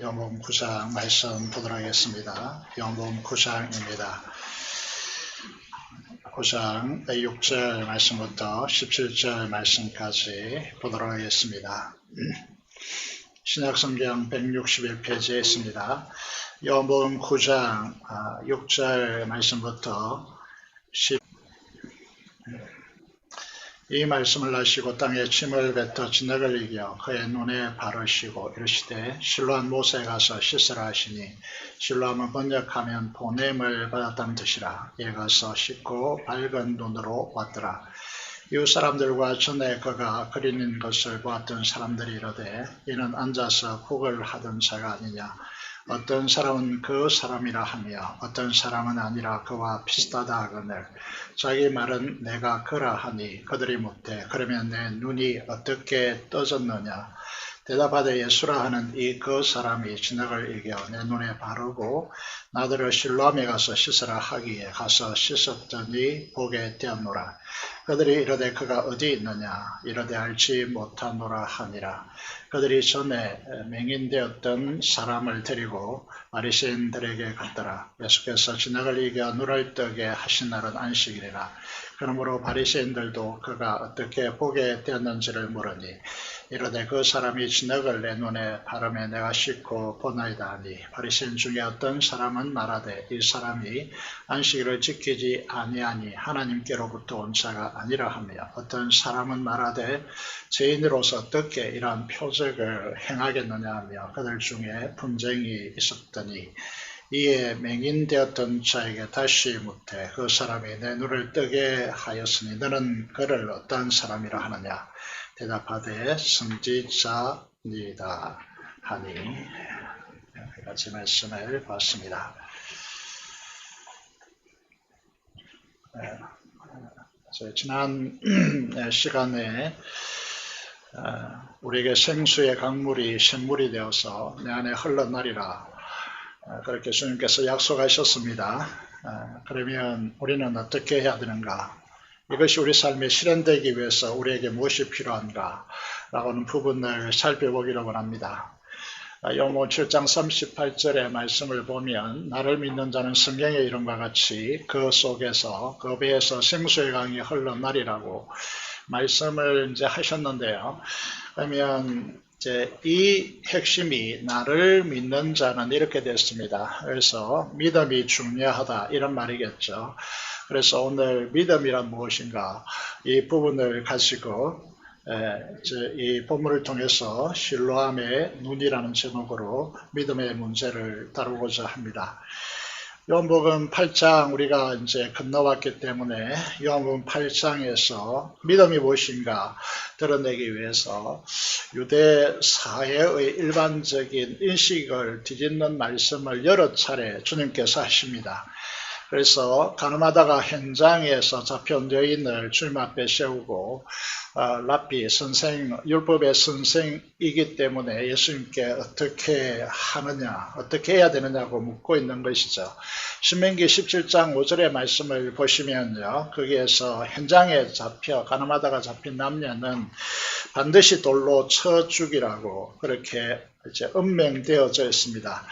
요한복음 9장 말씀 보도록 하겠습니다. 요한복음 9장입니다. 9장 6절 말씀부터 17절 말씀까지 보도록 하겠습니다. 신약성경 161페이지에 있습니다. 요한복음 9장 6절 말씀부터 이 말씀을 하시고 땅에 침을 뱉어 진흙을 이겨 그의 눈에 바르시고 이르시되 실로암 못에 가서 씻으라 하시니 실로암은 번역하면 보냄을 받았다는 뜻이라. 이에 가서 씻고 밝은 눈으로 왔더라. 이웃 사람들과 전에 그가 그리는 것을 보았던 사람들이 이르되 이는 앉아서 국을 하던 자가 아니냐. 어떤 사람은 그 사람이라 하며 어떤 사람은 아니라 그와 비슷하다 하거늘 자기 말은 내가 그라 하니 그들이 묻되 그러면 내 눈이 어떻게 떠졌느냐. 대답하되 예수라 하는 이 그 사람이 진흙을 이겨 내 눈에 바르고 나더러 실로암에 가서 씻으라 하기에 가서 씻었더니 보게 되었노라. 그들이 이르되 그가 어디 있느냐. 이르되 알지 못하노라 하니라. 그들이 전에 맹인되었던 사람을 데리고 바리새인들에게 갔더라. 예수께서 진흙을 이겨 눈을 뜨게 하신 날은 안식일이라. 그러므로 바리새인들도 그가 어떻게 보게 되었는지를 물으니 이르되 그 사람이 진흙을 내 눈에 바르매 내가 씻고 보나이다 하니 바리새인 중에 어떤 사람은 말하되 이 사람이 안식일을 지키지 아니하니 하나님께로부터 온 자가 아니라 하며 어떤 사람은 말하되 죄인으로서 어떻게 이러한 표적을 행하겠느냐 하며 그들 중에 분쟁이 있었더니 이에 맹인되었던 자에게 다시 묻되 그 사람이 내 눈을 뜨게 하였으니 너는 그를 어떠한 사람이라 하느냐. 대답하되 선지자니이다 하니 같이 말씀을 봤습니다. 지난 시간에 우리에게 생수의 강물이 샘물이 되어서 내 안에 흘러나리라 그렇게 주님께서 약속하셨습니다. 그러면 우리는 어떻게 해야 되는가? 이것이 우리 삶에 실현되기 위해서 우리에게 무엇이 필요한가? 라고는 부분을 살펴보기로 원합니다. 요한복음 7장 38절의 말씀을 보면 나를 믿는 자는 성경에 이름과 같이 그 속에서 그 배에서 생수의 강이 흘러나리라고 말씀을 이제 하셨는데요. 그러면 이제 이 핵심이 나를 믿는 자는 이렇게 됐습니다. 그래서 믿음이 중요하다 이런 말이겠죠. 그래서 오늘 믿음이란 무엇인가 이 부분을 가지고 이 본문을 통해서 실로암의 눈이라는 제목으로 믿음의 문제를 다루고자 합니다. 요한복음 8장 우리가 이제 건너왔기 때문에 요한복음 8장에서 믿음이 무엇인가 드러내기 위해서 유대 사회의 일반적인 인식을 뒤집는 말씀을 여러 차례 주님께서 하십니다. 그래서 가늠하다가 현장에서 잡혀온 여인을 주님 앞에 세우고 랍비 선생, 율법의 선생이기 때문에 예수님께 어떻게 하느냐, 어떻게 해야 되느냐고 묻고 있는 것이죠. 신명기 17장 5절의 말씀을 보시면요. 거기에서 현장에 가늠하다가 잡힌 남녀는 반드시 돌로 쳐 죽이라고 그렇게 이제 음명되어져 있습니다.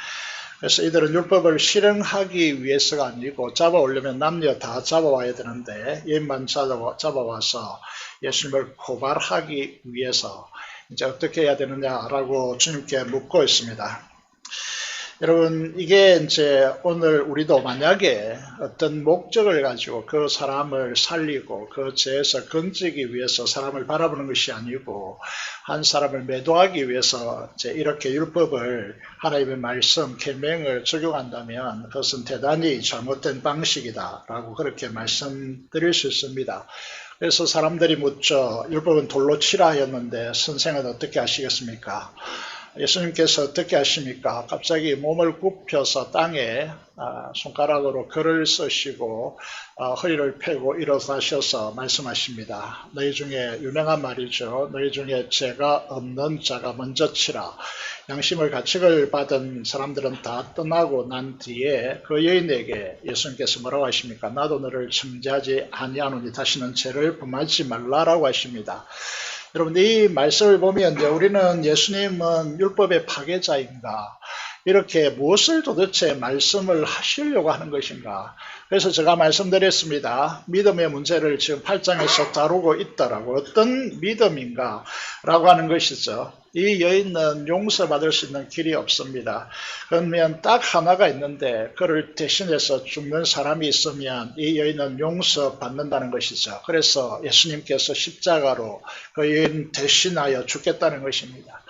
그래서 이들은 율법을 실행하기 위해서가 아니고 잡아오려면 남녀 다 잡아와야 되는데 여인만 잡아와서 예수님을 고발하기 위해서 이제 어떻게 해야 되느냐라고 주님께 묻고 있습니다. 여러분 이게 이제 오늘 우리도 만약에 어떤 목적을 가지고 그 사람을 살리고 그 죄에서 건지기 위해서 사람을 바라보는 것이 아니고 한 사람을 매도하기 위해서 이제 이렇게 율법을 하나님의 말씀 계명을 적용한다면 그것은 대단히 잘못된 방식이다라고 그렇게 말씀드릴 수 있습니다. 그래서 사람들이 묻죠. 율법은 돌로 치라 하였는데 선생은 어떻게 하시겠습니까? 예수님께서 어떻게 하십니까? 갑자기 몸을 굽혀서 땅에 손가락으로 글을 쓰시고 허리를 펴고 일어나셔서 말씀하십니다. 너희 중에 유명한 말이죠. 너희 중에 죄가 없는 자가 먼저 치라. 양심을 가책을 받은 사람들은 다 떠나고 난 뒤에 그 여인에게 예수님께서 뭐라고 하십니까? 나도 너를 정죄하지 아니하노니 다시는 죄를 범하지 말라라고 하십니다. 여러분 이 말씀을 보면 이제 우리는 예수님은 율법의 파괴자인가 이렇게 무엇을 도대체 말씀을 하시려고 하는 것인가? 그래서 제가 말씀드렸습니다. 믿음의 문제를 지금 8장에서 다루고 있다라고. 어떤 믿음인가? 라고 하는 것이죠. 이 여인은 용서받을 수 있는 길이 없습니다. 그러면 딱 하나가 있는데 그를 대신해서 죽는 사람이 있으면 이 여인은 용서받는다는 것이죠. 그래서 예수님께서 십자가로 그 여인 대신하여 죽겠다는 것입니다.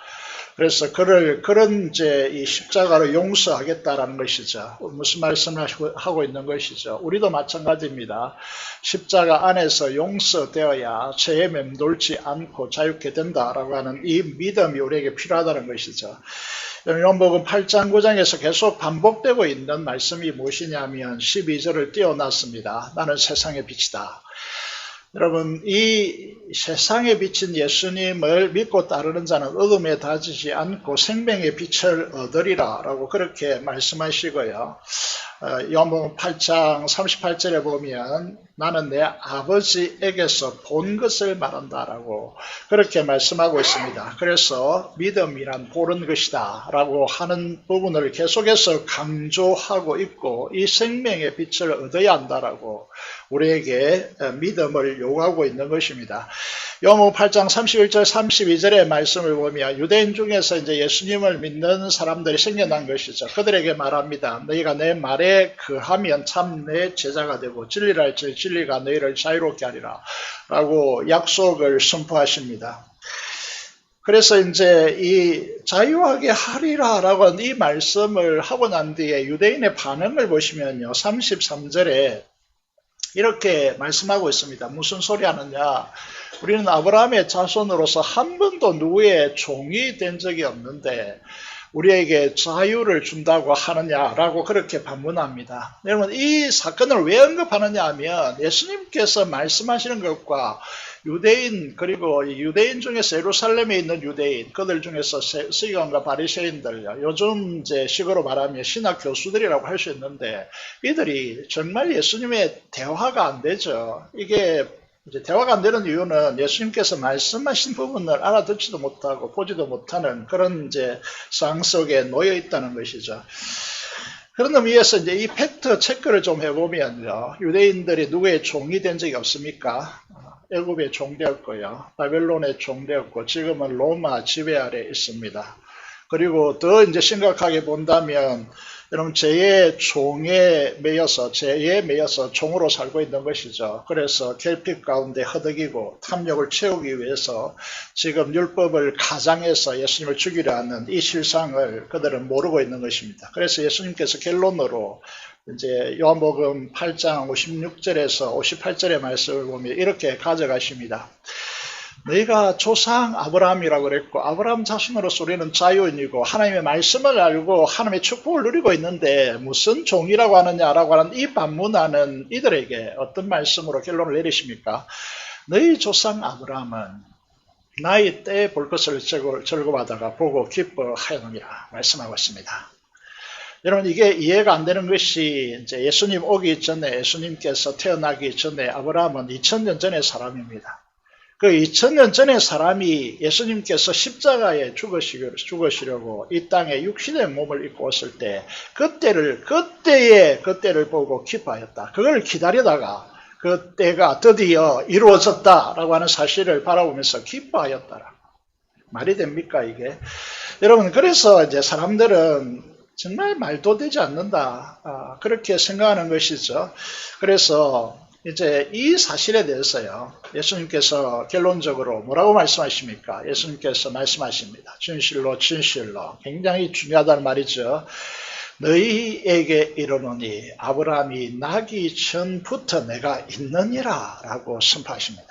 그래서 그런 이제 이 십자가로 용서하겠다라는 것이죠. 무슨 말씀을 하고 있는 것이죠. 우리도 마찬가지입니다. 십자가 안에서 용서되어야 죄에 맴돌지 않고 자유케 된다라고 하는 이 믿음이 우리에게 필요하다는 것이죠. 요한복음 8장 9장에서 계속 반복되고 있는 말씀이 무엇이냐면 12절을 띄워놨습니다. 나는 세상의 빛이다. 여러분, 이 세상에 비친 예수님을 믿고 따르는 자는 어둠에 다지지 않고 생명의 빛을 얻으리라 라고 그렇게 말씀하시고요. 요한복음 8장 38절에 보면 나는 내 아버지에게서 본 것을 말한다 라고 그렇게 말씀하고 있습니다. 그래서 믿음이란 보는 것이다 라고 하는 부분을 계속해서 강조하고 있고 이 생명의 빛을 얻어야 한다라고 우리에게 믿음을 요구하고 있는 것입니다. 요한복음 8장 31절 32절의 말씀을 보면 유대인 중에서 이제 예수님을 믿는 사람들이 생겨난 것이죠. 그들에게 말합니다. 너희가 내 말에 거하면 참 내 제자가 되고 진리를 알지 진리가 너희를 자유롭게 하리라 라고 약속을 선포하십니다. 그래서 이제 이 자유하게 하리라 라고 하는 이 말씀을 하고 난 뒤에 유대인의 반응을 보시면요. 33절에 이렇게 말씀하고 있습니다. 무슨 소리 하느냐. 우리는 아브라함의 자손으로서 한 번도 누구의 종이 된 적이 없는데 우리에게 자유를 준다고 하느냐라고 그렇게 반문합니다. 여러분 이 사건을 왜 언급하느냐 하면 예수님께서 말씀하시는 것과 유대인 그리고 유대인 중에서 예루살렘에 있는 유대인 그들 중에서 서기관과 바리새인들 요즘 이제 식으로 말하면 신학 교수들이라고 할 수 있는데 이들이 정말 예수님의 대화가 안 되죠. 이게 이제 대화가 안 되는 이유는 예수님께서 말씀하신 부분을 알아듣지도 못하고 보지도 못하는 그런 이제 상황 속에 놓여 있다는 것이죠. 그런 의미에서 이제 이 팩트 체크를 좀 해보면요. 유대인들이 누구의 종이 된 적이 없습니까? 애굽의 종되었고요. 바벨론의 종되었고 지금은 로마 지배 아래 있습니다. 그리고 더 이제 심각하게 본다면 여러분 죄의 매여서 종으로 살고 있는 것이죠. 그래서 결핍 가운데 허덕이고 탐욕을 채우기 위해서 지금 율법을 가장해서 예수님을 죽이려 하는 이 실상을 그들은 모르고 있는 것입니다. 그래서 예수님께서 결론으로 이제 요한복음 8장 56절에서 58절의 말씀을 보면 이렇게 가져가십니다. 너희가 조상 아브라함이라고 그랬고 아브라함 자신으로서 우리는 자유인이고 하나님의 말씀을 알고 하나님의 축복을 누리고 있는데 무슨 종이라고 하느냐라고 하는 이 반문하는 이들에게 어떤 말씀으로 결론을 내리십니까? 너희 조상 아브라함은 나의 때에 볼 것을 절거하다가 보고 기뻐하였느니라 말씀하고 있습니다. 여러분 이게 이해가 안 되는 것이 이제 예수님 오기 전에 예수님께서 태어나기 전에 아브라함은 2000년 전의 사람입니다. 그 2000년 전의 사람이 예수님께서 십자가에 죽으시려고 이 땅에 육신의 몸을 입고 왔을 때 그때를 보고 기뻐하였다. 그걸 기다리다가 그 때가 드디어 이루어졌다라고 하는 사실을 바라보면서 기뻐하였다라. 말이 됩니까 이게? 여러분 그래서 이제 사람들은 정말 말도 되지 않는다. 그렇게 생각하는 것이죠. 그래서 이제 이 사실에 대해서요. 예수님께서 결론적으로 뭐라고 말씀하십니까? 예수님께서 말씀하십니다. 진실로 굉장히 중요하다는 말이죠. 너희에게 이르노니 아브라함이 나기 전부터 내가 있느니라 라고 선포하십니다.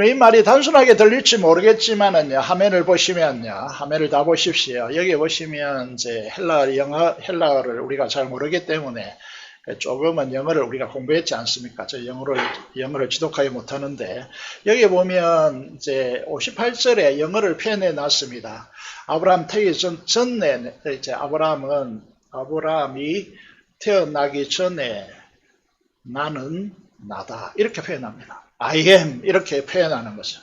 이 말이 단순하게 들릴지 모르겠지만은요, 화면을 보시면요, 화면을 다 보십시오. 여기 보시면 이제 헬라어를 우리가 잘 모르기 때문에 조금은 영어를 우리가 공부했지 않습니까? 저 영어를 지독하게 못하는데 여기 보면 이제 58절에 영어를 표현해 놨습니다. 아브라함 태기 전에 이제 아브라함이 태어나기 전에 나는 나다 이렇게 표현합니다. I am 이렇게 표현하는 거죠.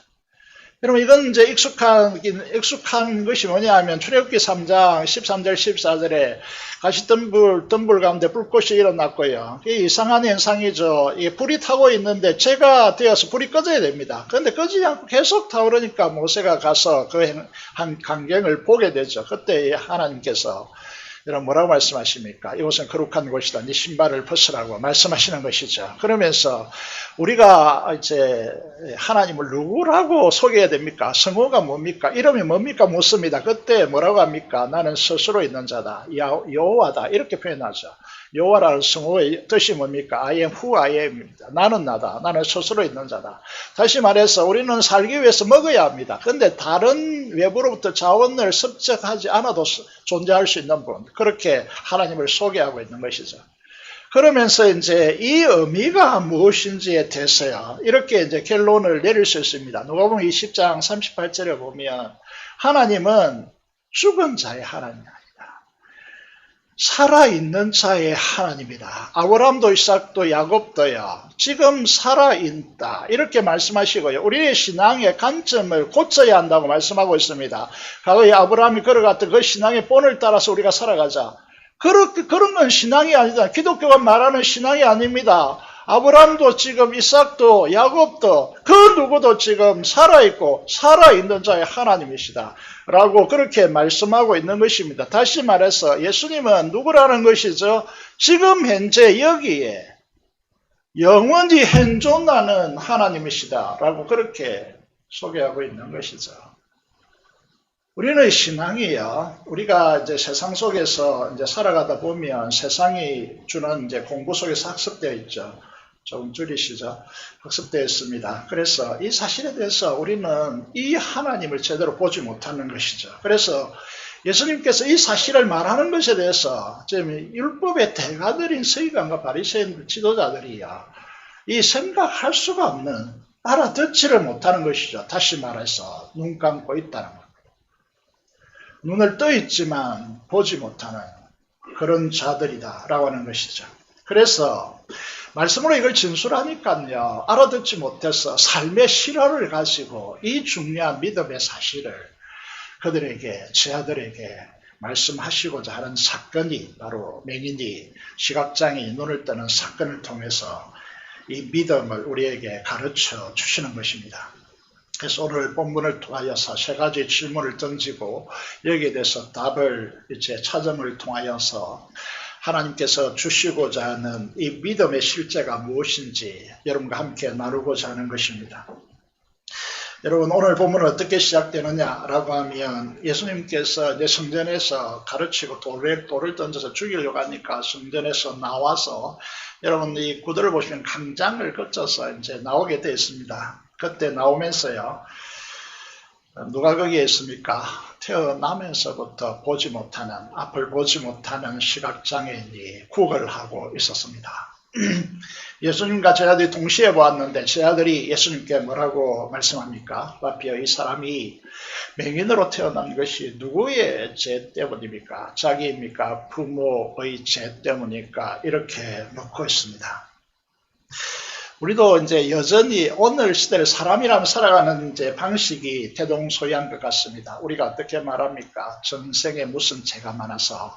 여러분 이건 이제 익숙한 것이 뭐냐 하면 출애굽기 3장 13절 14절에 가시덤불 가운데 불꽃이 일어났고요. 이게 이상한 현상이죠. 이게 불이 타고 있는데 재가 되어서 불이 꺼져야 됩니다. 그런데 꺼지지 않고 계속 타오르니까 모세가 가서 그 한 광경을 보게 되죠. 그때 하나님께서 여러분 뭐라고 말씀하십니까? 이곳은 거룩한 곳이다. 네 신발을 벗으라고 말씀하시는 것이죠. 그러면서 우리가 이제 하나님을 누구라고 소개해야 됩니까? 성호가 뭡니까? 이름이 뭡니까? 묻습니다. 그때 뭐라고 합니까? 나는 스스로 있는 자다. 여호와다. 이렇게 표현하죠. 여호와라는 성호의 뜻이 뭡니까? I am who I am입니다. 나는 나다. 나는 스스로 있는 자다. 다시 말해서 우리는 살기 위해서 먹어야 합니다. 그런데 다른 외부로부터 자원을 습득하지 않아도 존재할 수 있는 분. 그렇게 하나님을 소개하고 있는 것이죠. 그러면서 이제 이 의미가 무엇인지에 대해서요. 이렇게 이제 결론을 내릴 수 있습니다. 누가복음 20장 38절에 보면 하나님은 죽은 자의 하나님 아니다. 살아있는 자의 하나님이다. 아브라함도 이삭도 야곱도요. 지금 살아있다. 이렇게 말씀하시고요. 우리의 신앙의 관점을 고쳐야 한다고 말씀하고 있습니다. 과거에 아브라함이 걸어갔던 그 신앙의 본을 따라서 우리가 살아가자. 그런 건 신앙이 아니다. 기독교가 말하는 신앙이 아닙니다. 아브라함도 지금 이삭도 야곱도 그 누구도 지금 살아있고 살아있는 자의 하나님이시다 라고 그렇게 말씀하고 있는 것입니다. 다시 말해서 예수님은 누구라는 것이죠? 지금 현재 여기에 영원히 현존하는 하나님이시다 라고 그렇게 소개하고 있는 것이죠. 우리는 신앙이요. 우리가 이제 세상 속에서 이제 살아가다 보면 세상이 주는 이제 공부 속에서 학습되어 있죠. 조금 줄이시죠. 학습되어 있습니다. 그래서 이 사실에 대해서 우리는 이 하나님을 제대로 보지 못하는 것이죠. 그래서 예수님께서 이 사실을 말하는 것에 대해서 지금 율법의 대가들인 서기관과 바리새인 지도자들이요. 이 생각할 수가 없는, 알아듣지를 못하는 것이죠. 다시 말해서 눈 감고 있다는 것. 눈을 떠 있지만 보지 못하는 그런 자들이다라고 하는 것이죠. 그래서 말씀으로 이걸 진술하니까요. 알아듣지 못해서 삶의 실화를 가지고 이 중요한 믿음의 사실을 그들에게, 제 아들에게 말씀하시고자 하는 사건이 바로 맹인이 시각장애인 눈을 뜨는 사건을 통해서 이 믿음을 우리에게 가르쳐 주시는 것입니다. 그래서 오늘 본문을 통하여서 세 가지 질문을 던지고 여기에 대해서 답을 이제 찾음을 통하여서 하나님께서 주시고자 하는 이 믿음의 실제가 무엇인지 여러분과 함께 나누고자 하는 것입니다. 여러분 오늘 본문은 어떻게 시작되느냐라고 하면 예수님께서 이제 성전에서 가르치고 돌을 던져서 죽이려고 하니까 성전에서 나와서 여러분 이 구절을 보시면 강장을 거쳐서 이제 나오게 되어 있습니다. 그때 나오면서요. 누가 거기에 있습니까? 태어나면서부터 보지 못하는, 앞을 보지 못하는 시각장애인이 구걸을 하고 있었습니다. 예수님과 제 아들이 동시에 보았는데 제 아들이 예수님께 뭐라고 말씀합니까? 라피어 이 사람이 맹인으로 태어난 것이 누구의 죄 때문입니까? 자기입니까? 부모의 죄 때문입니까? 이렇게 묻고 있습니다. 우리도 이제 여전히 오늘 시대를 사람이라면 살아가는 이제 방식이 대동소이한 것 같습니다. 우리가 어떻게 말합니까? 전생에 무슨 죄가 많아서,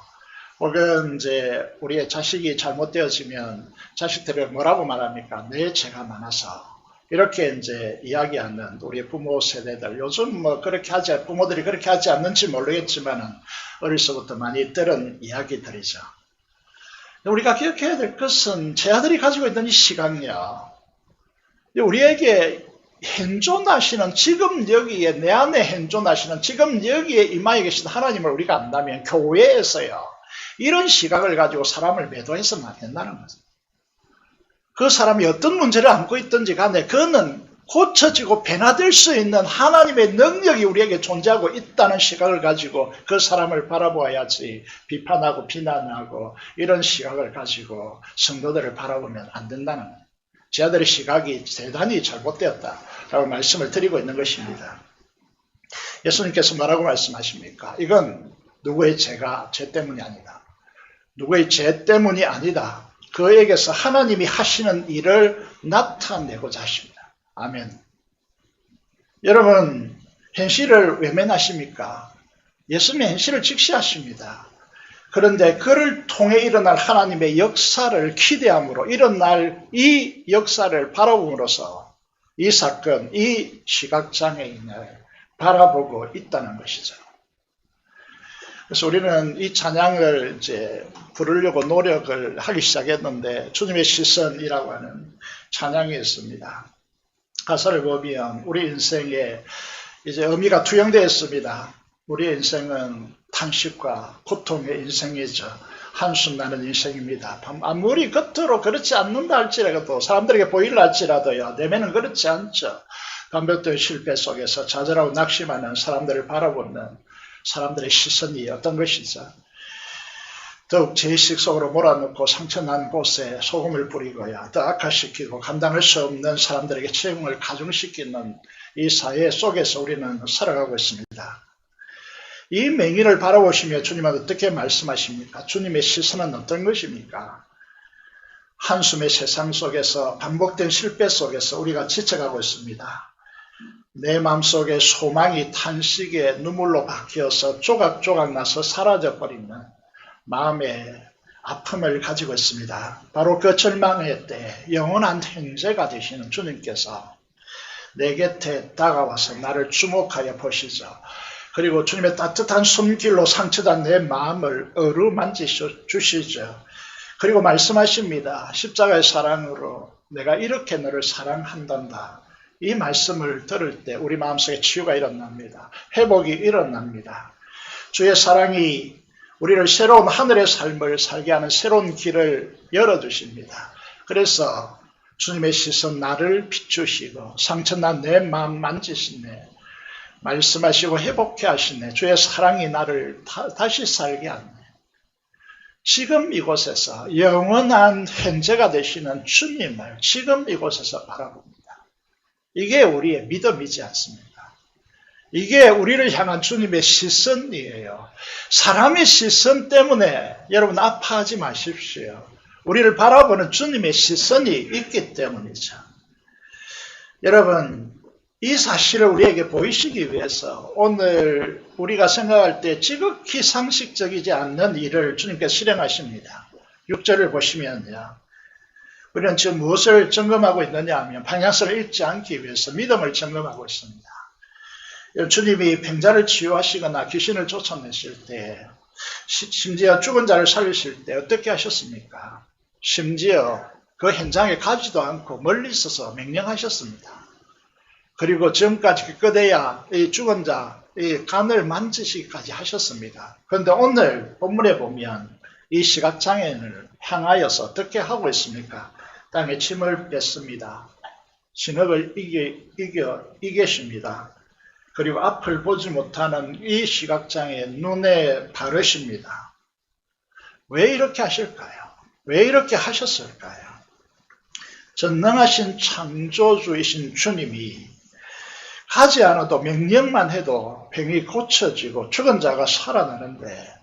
혹은 이제 우리의 자식이 잘못되어지면 자식들을 뭐라고 말합니까? 내 죄가 많아서. 이렇게 이제 이야기하는 우리 부모 세대들, 요즘 뭐 그렇게 부모들이 그렇게 하지 않는지 모르겠지만은 어려서부터 많이 들은 이야기들이죠. 우리가 기억해야 될 것은 제 아들이 가지고 있는 이 시각요. 우리에게 현존하시는 지금 여기에 내 안에 현존하시는 지금 여기에 임하에 계신 하나님을 우리가 안다면 교회에서요. 이런 시각을 가지고 사람을 매도해서는 안 된다는 거죠. 그 사람이 어떤 문제를 안고 있든지 간에 그는 고쳐지고 변화될 수 있는 하나님의 능력이 우리에게 존재하고 있다는 시각을 가지고 그 사람을 바라보아야지 비판하고 비난하고 이런 시각을 가지고 성도들을 바라보면 안 된다는 거예요. 제 아들의 시각이 대단히 잘못되었다라고 말씀을 드리고 있는 것입니다. 예수님께서 뭐라고 말씀하십니까? 이건 누구의 죄 때문이 아니다. 누구의 죄 때문이 아니다. 그에게서 하나님이 하시는 일을 나타내고자 하십니다. 아멘. 여러분, 현실을 외면하십니까? 예수님의 현실을 직시하십니다. 그런데 그를 통해 일어날 하나님의 역사를 기대함으로 일어날 이 역사를 바라봄으로써 이 사건, 이 시각장애인을 바라보고 있다는 것이죠. 그래서 우리는 이 찬양을 이제 부르려고 노력을 하기 시작했는데 주님의 시선이라고 하는 찬양이 있습니다. 가사를 보면 우리 인생에 이제 의미가 투영되었습니다. 우리의 인생은 탄식과 고통의 인생이죠. 한숨 나는 인생입니다. 아무리 겉으로 그렇지 않는다 할지라도 사람들에게 보일라 할지라도요. 내면은 그렇지 않죠. 반복된 실패 속에서 좌절하고 낙심하는 사람들을 바라보는 사람들의 시선이 어떤 것이죠. 더욱 죄의식 속으로 몰아넣고 상처난 곳에 소금을 뿌리고야 더 악화시키고 감당할 수 없는 사람들에게 채용을 가중시키는 이 사회 속에서 우리는 살아가고 있습니다. 이 맹인을 바라보시며 주님은 어떻게 말씀하십니까? 주님의 시선은 어떤 것입니까? 한숨의 세상 속에서 반복된 실패 속에서 우리가 지쳐가고 있습니다. 내 마음속에 소망이 탄식의 눈물로 바뀌어서 조각조각 나서 사라져버리는 마음의 아픔을 가지고 있습니다. 바로 그 절망의 때 영원한 형제가 되시는 주님께서 내 곁에 다가와서 나를 주목하여 보시죠. 그리고 주님의 따뜻한 손길로 상처된 내 마음을 어루만지시죠. 그리고 말씀하십니다. 십자가의 사랑으로 내가 이렇게 너를 사랑한단다. 이 말씀을 들을 때 우리 마음속에 치유가 일어납니다. 회복이 일어납니다. 주의 사랑이 우리를 새로운 하늘의 삶을 살게 하는 새로운 길을 열어주십니다. 그래서 주님의 시선 나를 비추시고 상처난 내 마음 만지시네. 말씀하시고 회복해 하시네. 주의 사랑이 나를 다시 살게 하네. 지금 이곳에서 영원한 현재가 되시는 주님을 지금 이곳에서 바라봅니다. 이게 우리의 믿음이지 않습니까? 이게 우리를 향한 주님의 시선이에요. 사람의 시선 때문에 여러분 아파하지 마십시오. 우리를 바라보는 주님의 시선이 있기 때문이죠. 여러분, 이 사실을 우리에게 보이시기 위해서 오늘 우리가 생각할 때 지극히 상식적이지 않는 일을 주님께서 실행하십니다. 6절을 보시면요. 우리는 지금 무엇을 점검하고 있느냐 하면 방향성을 잃지 않기 위해서 믿음을 점검하고 있습니다. 주님이 병자를 치유하시거나 귀신을 쫓아내실 때, 심지어 죽은 자를 살리실 때 어떻게 하셨습니까? 심지어 그 현장에 가지도 않고 멀리 있어서 명령하셨습니다. 그리고 지금까지 끝에야 이 죽은 자, 이 간을 만지시기까지 하셨습니다. 그런데 오늘 본문에 보면 이 시각장애인을 향하여서 어떻게 하고 있습니까? 땅에 침을 뱉습니다. 진흙을 이기십니다. 그리고 앞을 보지 못하는 이 시각장애인 눈에 바르십니다. 왜 이렇게 하실까요? 왜 이렇게 하셨을까요? 전능하신 창조주이신 주님이 하지 않아도 명령만 해도 병이 고쳐지고 죽은 자가 살아나는데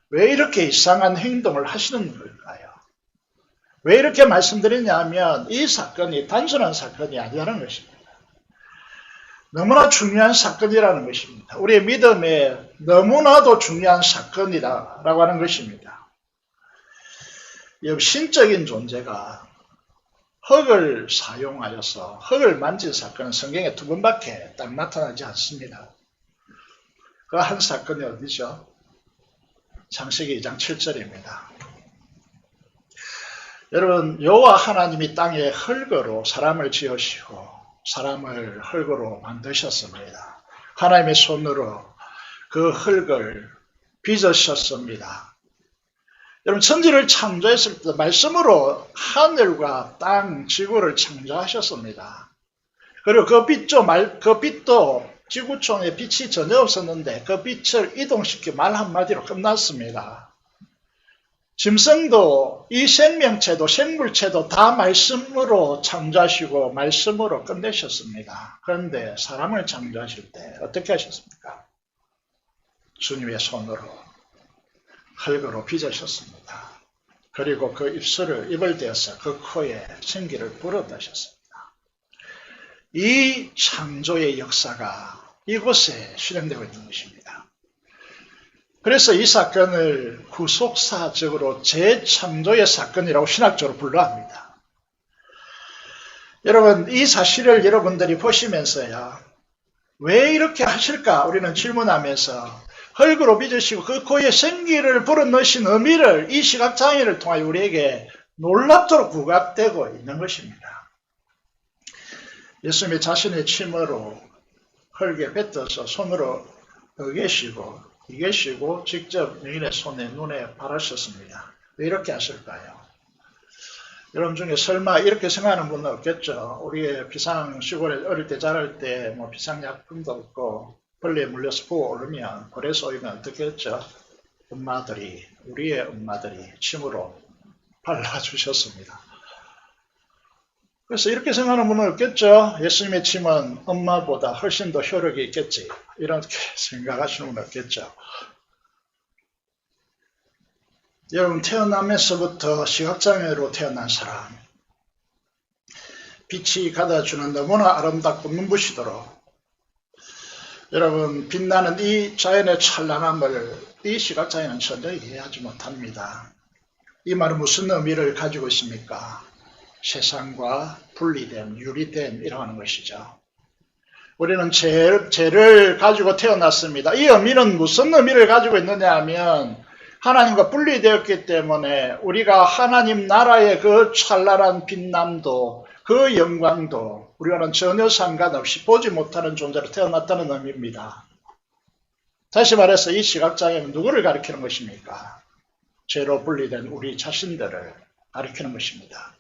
왜 이렇게 이상한 행동을 하시는 걸까요? 왜 이렇게 말씀드리냐면 이 사건이 단순한 사건이 아니라는 것입니다. 너무나 중요한 사건이라는 것입니다. 우리의 믿음에 너무나도 중요한 사건이라고 하는 것입니다. 신적인 존재가 흙을 사용하여서 흙을 만진 사건은 성경에 2번밖에 딱 나타나지 않습니다. 그 한 사건이 어디죠? 창세기 2장 7절입니다. 여러분, 여호와 하나님이 땅에 흙으로 사람을 지으시고 사람을 흙으로 만드셨습니다. 하나님의 손으로 그 흙을 빚으셨습니다. 여러분, 천지를 창조했을 때 말씀으로 하늘과 땅, 지구를 창조하셨습니다. 그리고 그 빛도 지구촌에 빛이 전혀 없었는데 그 빛을 이동시켜 말 한마디로 끝났습니다. 짐승도 이 생명체도 생물체도 다 말씀으로 창조하시고 말씀으로 끝내셨습니다. 그런데 사람을 창조하실 때 어떻게 하셨습니까? 주님의 손으로 흙으로 빚으셨습니다. 그리고 그 입을 대어서 그 코에 생기를 불어넣으셨습니다. 이 창조의 역사가 이곳에 실행되고 있는 것입니다. 그래서 이 사건을 구속사적으로 재창조의 사건이라고 신학적으로 분류합니다. 여러분, 이 사실을 여러분들이 보시면서요, 왜 이렇게 하실까 우리는 질문하면서 흙으로 빚으시고 그 코에 생기를 불어넣으신 의미를 이 시각장애를 통하여 우리에게 놀랍도록 부각되고 있는 것입니다. 예수님이 자신의 침으로 흙에 뱉어서 손으로 이개시고 직접 여인의 손에 눈에 바르셨습니다. 왜 이렇게 하실까요? 여러분 중에 설마 이렇게 생각하는 분은 없겠죠. 우리의 비상 시골에 어릴 때 자랄 때 뭐 비상약품도 없고 벌레에 물려서 부어오르면 고래 쏘이면 어떻게 했죠? 우리의 엄마들이 침으로 발라주셨습니다. 그래서 이렇게 생각하는 분은 없겠죠. 예수님의 침은 엄마보다 훨씬 더 효력이 있겠지. 이렇게 생각하시는 분은 없겠죠. 여러분, 태어나면서부터 시각장애로 태어난 사람, 빛이 가다주는 너무나 아름답고 눈부시도록 여러분, 빛나는 이 자연의 찬란함을 이 시각장애는 전혀 이해하지 못합니다. 이 말은 무슨 의미를 가지고 있습니까? 세상과 분리됨, 유리됨이라고 하는 것이죠. 우리는 죄를 가지고 태어났습니다. 이 의미는 무슨 의미를 가지고 있느냐 하면 하나님과 분리되었기 때문에 우리가 하나님 나라의 그 찬란한 빛남도 그 영광도 우리와는 전혀 상관없이 보지 못하는 존재로 태어났다는 의미입니다. 다시 말해서 이 시각장애는 누구를 가리키는 것입니까? 죄로 분리된 우리 자신들을 가리키는 것입니다.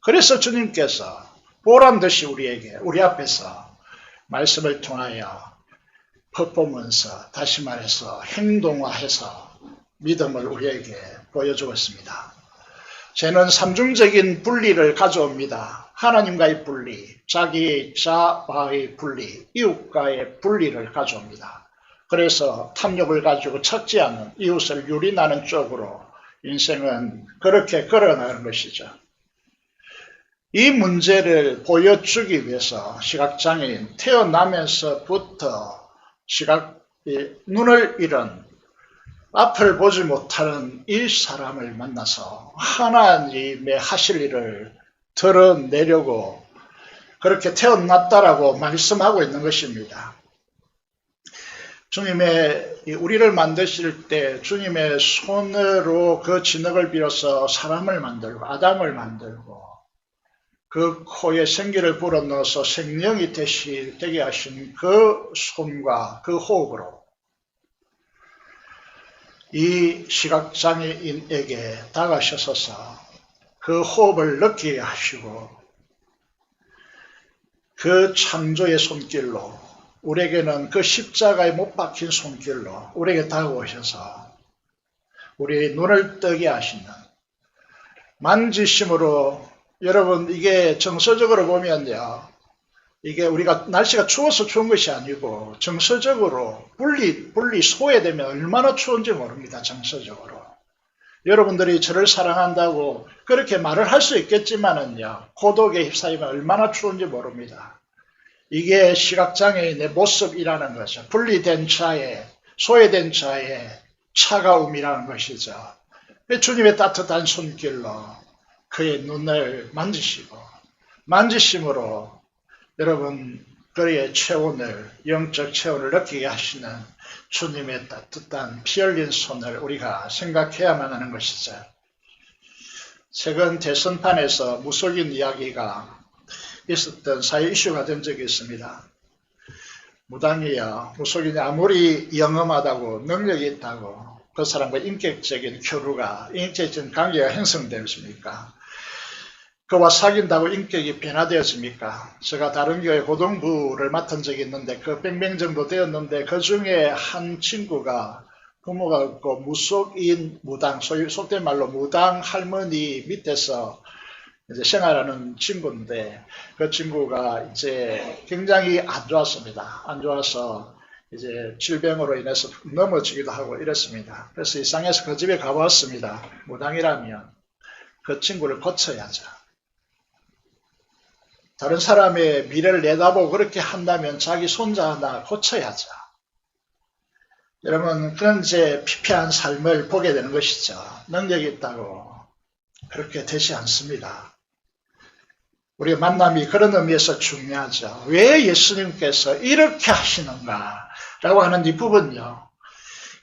그래서 주님께서 보란듯이 우리 앞에서 말씀을 통하여 퍼포먼스, 다시 말해서 행동화해서 믿음을 우리에게 보여주었습니다. 죄는 삼중적인 분리를 가져옵니다. 하나님과의 분리, 자기자와의 분리, 이웃과의 분리를 가져옵니다. 그래서 탐욕을 가지고 찾지 않는 이웃을 유린하는 쪽으로 인생은 그렇게 걸어나가는 것이죠. 이 문제를 보여주기 위해서 시각장애인 태어나면서부터 눈을 잃은 앞을 보지 못하는 이 사람을 만나서 하나님의 하실 일을 드러내려고 그렇게 태어났다라고 말씀하고 있는 것입니다. 우리를 만드실 때 주님의 손으로 그 진흙을 빌어서 사람을 만들고 아담을 만들고 그 코에 생기를 불어넣어서 생명이 되게 하신 그 손과 그 호흡으로 이 시각장애인에게 다가서셔서 그 호흡을 느끼게 하시고 그 창조의 손길로 우리에게는 그 십자가에 못 박힌 손길로 우리에게 다가오셔서 우리의 눈을 뜨게 하시는 만지심으로 여러분 이게 정서적으로 보면요. 이게 우리가 날씨가 추워서 추운 것이 아니고 정서적으로 분리 소외되면 얼마나 추운지 모릅니다. 정서적으로. 여러분들이 저를 사랑한다고 그렇게 말을 할 수 있겠지만은요. 고독에 휩싸이면 얼마나 추운지 모릅니다. 이게 시각장애인의 모습이라는 거죠. 분리된 자의, 소외된 자의 차가움이라는 것이죠. 주님의 따뜻한 손길로 그의 눈을 만지심으로 여러분 그의 체온을 영적 체온을 느끼게 하시는 주님의 따뜻한 피 흘린 손을 우리가 생각해야만 하는 것이죠. 최근 대선판에서 무속인 이야기가 있었던 사회 이슈가 된 적이 있습니다. 무당이요, 무속인이 아무리 영험하다고 능력이 있다고 그 사람과 인격적인 관계가 형성되었습니까? 그와 사귄다고 인격이 변화되었습니까? 제가 다른 교회 고등부를 맡은 적이 있는데 그 100명 정도 되었는데 그 중에 한 친구가 부모가 없고 무속인 무당, 소위 속된 말로 무당 할머니 밑에서 이제 생활하는 친구인데 그 친구가 이제 굉장히 안 좋았습니다. 안 좋아서 이제 질병으로 인해서 넘어지기도 하고 이랬습니다. 그래서 이상해서 그 집에 가봤습니다. 무당이라면 그 친구를 고쳐야죠. 다른 사람의 미래를 내다보고 그렇게 한다면 자기 손자 하나 고쳐야죠. 여러분, 그런 이제 피폐한 삶을 보게 되는 것이죠. 능력이 있다고 그렇게 되지 않습니다. 우리의 만남이 그런 의미에서 중요하죠. 왜 예수님께서 이렇게 하시는가 라고 하는 이 부분요.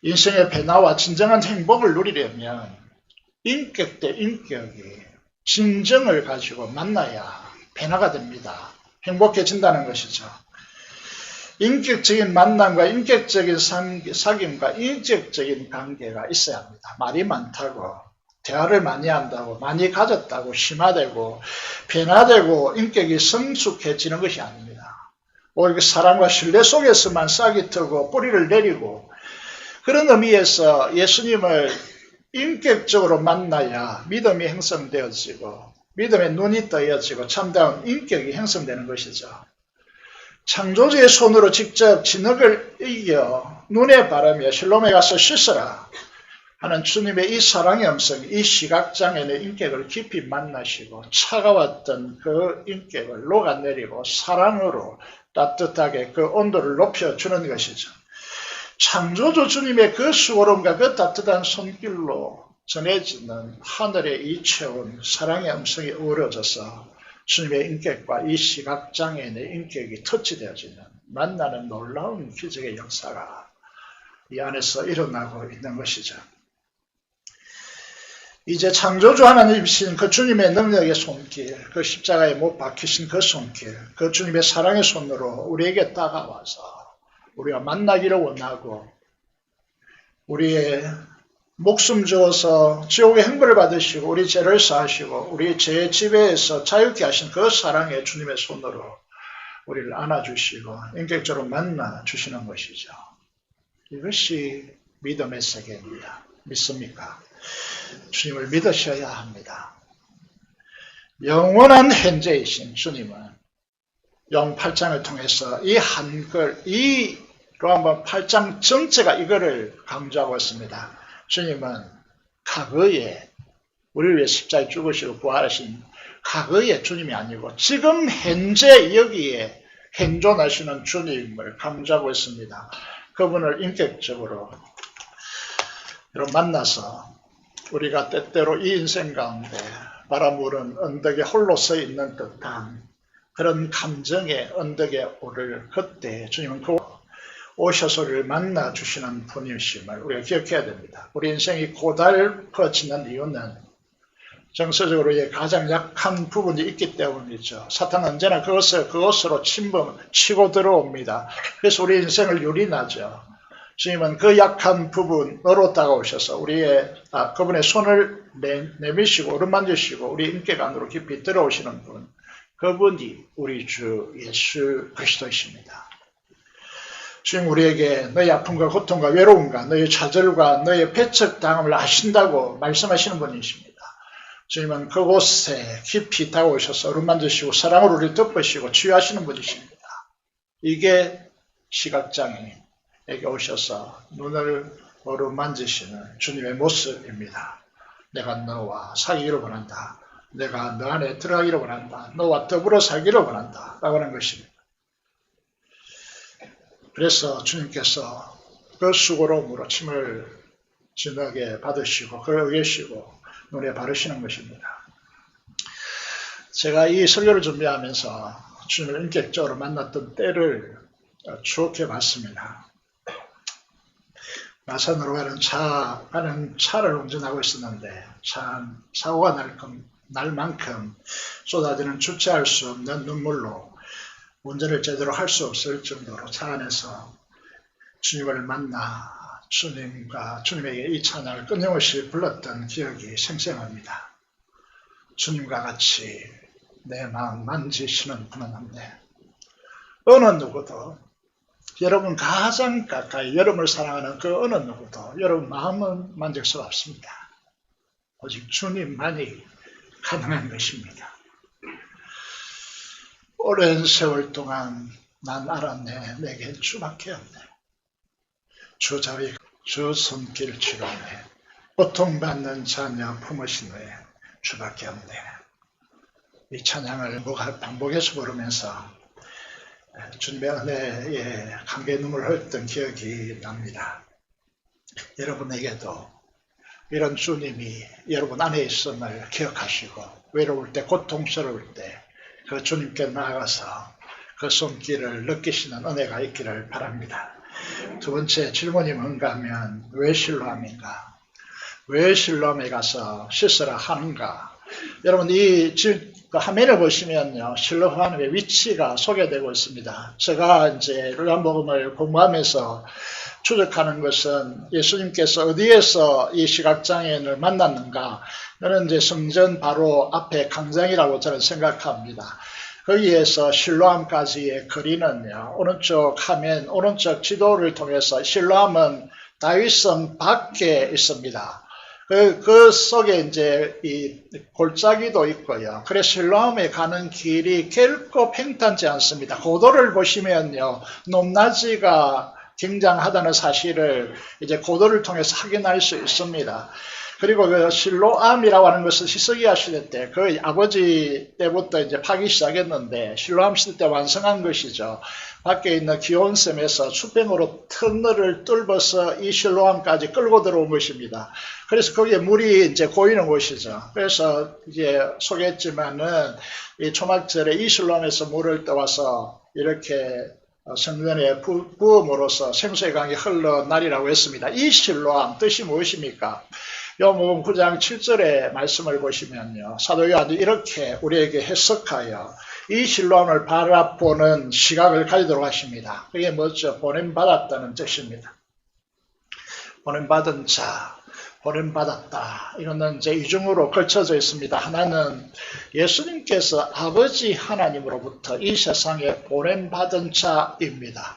인생의 변화와 진정한 행복을 누리려면 인격 대 인격이 진정을 가지고 만나야 변화가 됩니다. 행복해진다는 것이죠. 인격적인 만남과 인격적인 사귐과 인격적인 관계가 있어야 합니다. 말이 많다고, 대화를 많이 한다고, 많이 가졌다고 심화되고 변화되고 인격이 성숙해지는 것이 아닙니다. 오히려 사랑과 신뢰 속에서만 싹이 트고 뿌리를 내리고, 그런 의미에서 예수님을 인격적으로 만나야 믿음이 형성되어지고 믿음의 눈이 떠여지고 참다운 인격이 형성되는 것이죠. 창조주의 손으로 직접 진흙을 이겨 눈에 바르며 실로암에 가서 씻어라 하는 주님의 이 사랑의 음성, 이 시각장애의 인격을 깊이 만나시고 차가웠던 그 인격을 녹아내리고 사랑으로 따뜻하게 그 온도를 높여주는 것이죠. 창조주 주님의 그 수고로움과 그 따뜻한 손길로 전해지는 하늘의 이 체온, 사랑의 음성이 어우러져서 주님의 인격과 이 시각장애인의 인격이 터치되어지는 만나는 놀라운 기적의 역사가 이 안에서 일어나고 있는 것이죠. 이제 창조주 하나님이신 그 주님의 능력의 손길, 그 십자가에 못 박히신 그 손길, 그 주님의 사랑의 손으로 우리에게 다가와서 우리가 만나기를 원하고 우리의 목숨 주어서 지옥의 형벌을 받으시고 우리 죄를 사하시고 우리 죄의 지배에서 자유케 하신 그 사랑의 주님의 손으로 우리를 안아주시고 인격적으로 만나주시는 것이죠. 이것이 믿음의 세계입니다. 믿습니까? 주님을 믿으셔야 합니다. 영원한 현재이신 주님은 용 8장을 통해서 이 한글, 이 로마서 8장 전체가 이거를 강조하고 있습니다. 주님은 과거에 우리를 위해 십자가에 죽으시고 부활하신 과거의 주님이 아니고 지금 현재 여기에 현존하시는 주님을 강조하고 있습니다. 그분을 인격적으로 만나서 우리가 때때로 이 인생 가운데 바라보는 언덕에 홀로 서 있는 듯한 그런 감정의 언덕에 오를 그때 주님은 그 오셔서 우리를 만나주시는 분이심을 우리가 기억해야 됩니다. 우리 인생이 고달퍼지는 이유는 정서적으로의 가장 약한 부분이 있기 때문이죠. 사탄은 언제나 그것으로 치고 들어옵니다. 그래서 우리 인생을 유린하죠. 주님은 그 약한 부분으로 다가오셔서 그분의 손을 내미시고 오른만지시고 우리 인격 안으로 깊이 들어오시는 분, 그분이 우리 주 예수 그리스도이십니다. 주님 우리에게 너의 아픔과 고통과 외로움과 너의 좌절과 너의 배척당함을 아신다고 말씀하시는 분이십니다. 주님은 그곳에 깊이 다가오셔서 어루만지시고 사랑으로 우리를 덮으시고 치유하시는 분이십니다. 이게 시각장애인에게 오셔서 눈을 어루만지시는 주님의 모습입니다. 내가 너와 사귀기를 원한다. 내가 너 안에 들어가기를 원한다. 너와 더불어 살기를 원한다. 라고 하는 것입니다. 그래서 주님께서 그 수고로움으로 침을 진하게 받으시고 그를 계시고 눈에 바르시는 것입니다. 제가 이 설교를 준비하면서 주님을 인격적으로 만났던 때를 추억해 봤습니다. 마산으로 가는 차를 운전하고 있었는데 참 사고가 날 만큼 쏟아지는 주체할 수 없는 눈물로 운전을 제대로 할 수 없을 정도로 차 안에서 주님을 만나 주님에게 이 찬양을 끊임없이 불렀던 기억이 생생합니다. 주님과 같이 내 마음 만지시는 분은 없네. 어느 누구도 여러분 가장 가까이 여러분을 사랑하는 그 어느 누구도 여러분 마음은 만질 수 없습니다. 오직 주님만이 가능한 것입니다. 오랜 세월 동안 난 알았네. 내겐 주밖에 없네. 주 자비, 주 손길 치료하네. 고통받는 자녀 품으신 후에 주밖에 없네. 이 찬양을 반복해서 부르면서 주님의 은혜에 감개 눈물 흘렸던 기억이 납니다. 여러분에게도 이런 주님이 여러분 안에 있음을 기억하시고 외로울 때, 고통스러울 때 그 주님께 나아가서 그 손길을 느끼시는 은혜가 있기를 바랍니다. 두 번째 질문이 뭔가 하면 왜 실로암인가? 왜 실로암에 가서 씻으라 하는가? 여러분 이 화면을 보시면요, 실로암의 위치가 소개되고 있습니다. 제가 이제 요한복음을 공부하면서 추적하는 것은 예수님께서 어디에서 이 시각장애인을 만났는가? 저는 이제 성전 바로 앞에 광장이라고 저는 생각합니다. 거기에서 실로암까지의 거리는요, 오른쪽 지도를 통해서 실로암은 다윗성 밖에 있습니다. 그 속에 이제 이 골짜기도 있고요. 그래서 실로암에 가는 길이 결코 평탄치 않습니다. 고도를 보시면요, 높낮이가 굉장하다는 사실을 이제 고도를 통해서 확인할 수 있습니다. 그리고 그 실로암이라고 하는 것은 히스기야 시대 때, 그 아버지 때부터 이제 파기 시작했는데, 실로암 시대 때 완성한 것이죠. 밖에 있는 기온섬에서 수평으로 터널을 뚫어서 이 실로암까지 끌고 들어온 것입니다. 그래서 거기에 물이 이제 고이는 곳이죠. 그래서 이제 소개했지만은 이 초막절에 이 실로암에서 물을 떠와서 이렇게 성전에 부음으로써 생수의 강이 흘러나리라고 했습니다. 이 실로암 뜻이 무엇입니까? 요한복음 9장 7절의 말씀을 보시면요, 사도 요한이 이렇게 우리에게 해석하여 이 실로암을 바라보는 시각을 가지도록 하십니다. 그게 뭐죠? 보냄받았다는 뜻입니다. 보냄받은 자, 보냄받았다. 이거는 이제 이중으로 걸쳐져 있습니다. 하나는 예수님께서 아버지 하나님으로부터 이 세상에 보냄받은 자입니다.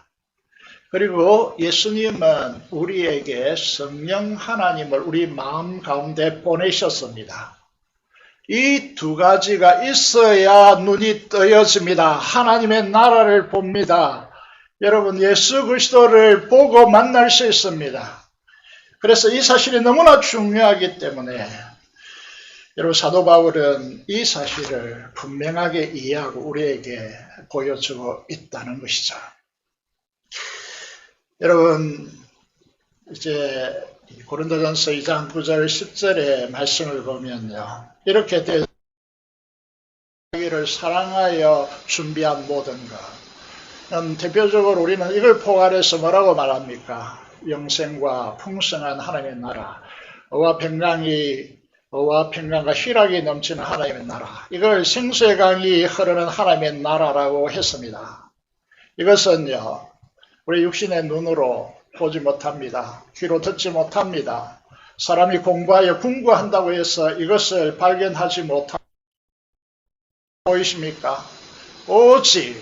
그리고 예수님은 우리에게 성령 하나님을 우리 마음 가운데 보내셨습니다. 이 두 가지가 있어야 눈이 떠여집니다. 하나님의 나라를 봅니다. 여러분, 예수 그리스도를 보고 만날 수 있습니다. 그래서 이 사실이 너무나 중요하기 때문에 여러분, 사도 바울은 이 사실을 분명하게 이해하고 우리에게 보여주고 있다는 것이죠. 여러분, 이제 고린도전서 2장 9절 10절의 말씀을 보면요, 이렇게 자기를 사랑하여 준비한 모든 것, 대표적으로 우리는 이걸 포괄해서 뭐라고 말합니까? 영생과 풍성한 하나님의 나라, 어와 평강과 희락이 넘치는 하나님의 나라, 이걸 생수의 강이 흐르는 하나님의 나라라고 했습니다. 이것은요, 우리 육신의 눈으로 보지 못합니다. 귀로 듣지 못합니다. 사람이 공부하여 궁구한다고 해서 이것을 발견하지 못합니다. 보이십니까? 오직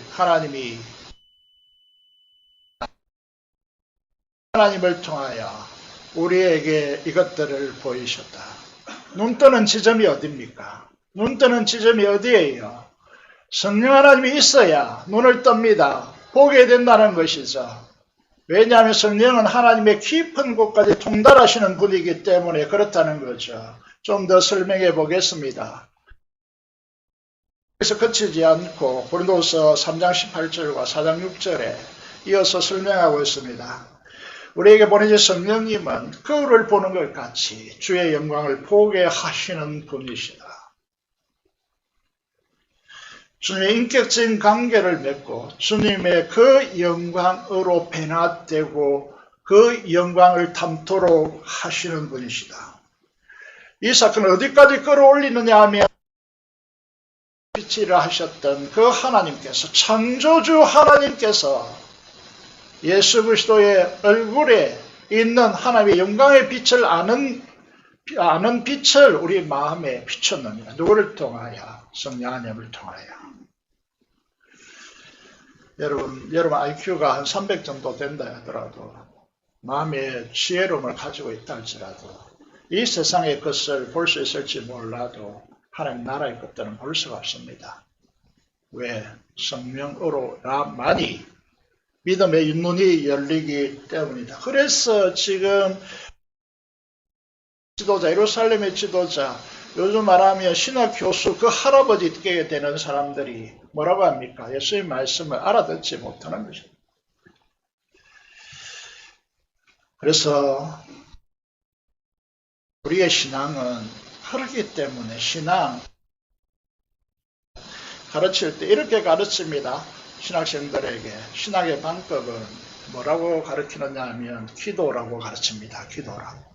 하나님을 통하여 우리에게 이것들을 보이셨다. 눈 뜨는 지점이 어디입니까? 눈 뜨는 지점이 어디예요? 성령 하나님이 있어야 눈을 뜹니다. 보게 된다는 것이죠. 왜냐하면 성령은 하나님의 깊은 곳까지 통달하시는 분이기 때문에 그렇다는 거죠. 좀 더 설명해 보겠습니다. 그래서 그치지 않고 고린도서 3장 18절과 4장 6절에 이어서 설명하고 있습니다. 우리에게 보내진 성령님은 거울을 보는 것 같이 주의 영광을 보게 하시는 분이시다. 주님의 인격적인 관계를 맺고 주님의 그 영광으로 변화되고 그 영광을 담도록 하시는 분이시다. 이 사건을 어디까지 끌어올리느냐 하면 빛이라 하셨던 그 하나님께서, 창조주 하나님께서 예수 그리스도의 얼굴에 있는 하나님의 영광의 빛을 아는 빛을 우리 마음에 비췄느니라. 누구를 통하여? 성령 하나님을 통하여. 여러분 IQ가 한 300 정도 된다 하더라도, 마음의 지혜로움을 가지고 있다 할지라도, 이 세상의 것을 볼 수 있을지 몰라도 하나님 나라의 것들은 볼 수가 없습니다. 왜? 성령으로만이 믿음의 눈이 열리기 때문이다. 그래서 지금 지도자, 예루살렘의 지도자, 요즘 말하면 신학 교수 그 할아버지께 되는 사람들이 뭐라고 합니까? 예수의 말씀을 알아듣지 못하는 것입니다. 그래서 우리의 신앙은 흐르기 때문에 신앙 가르칠 때 이렇게 가르칩니다. 신학생들에게 신학의 방법은 뭐라고 가르치느냐 하면 기도라고 가르칩니다. 기도라고.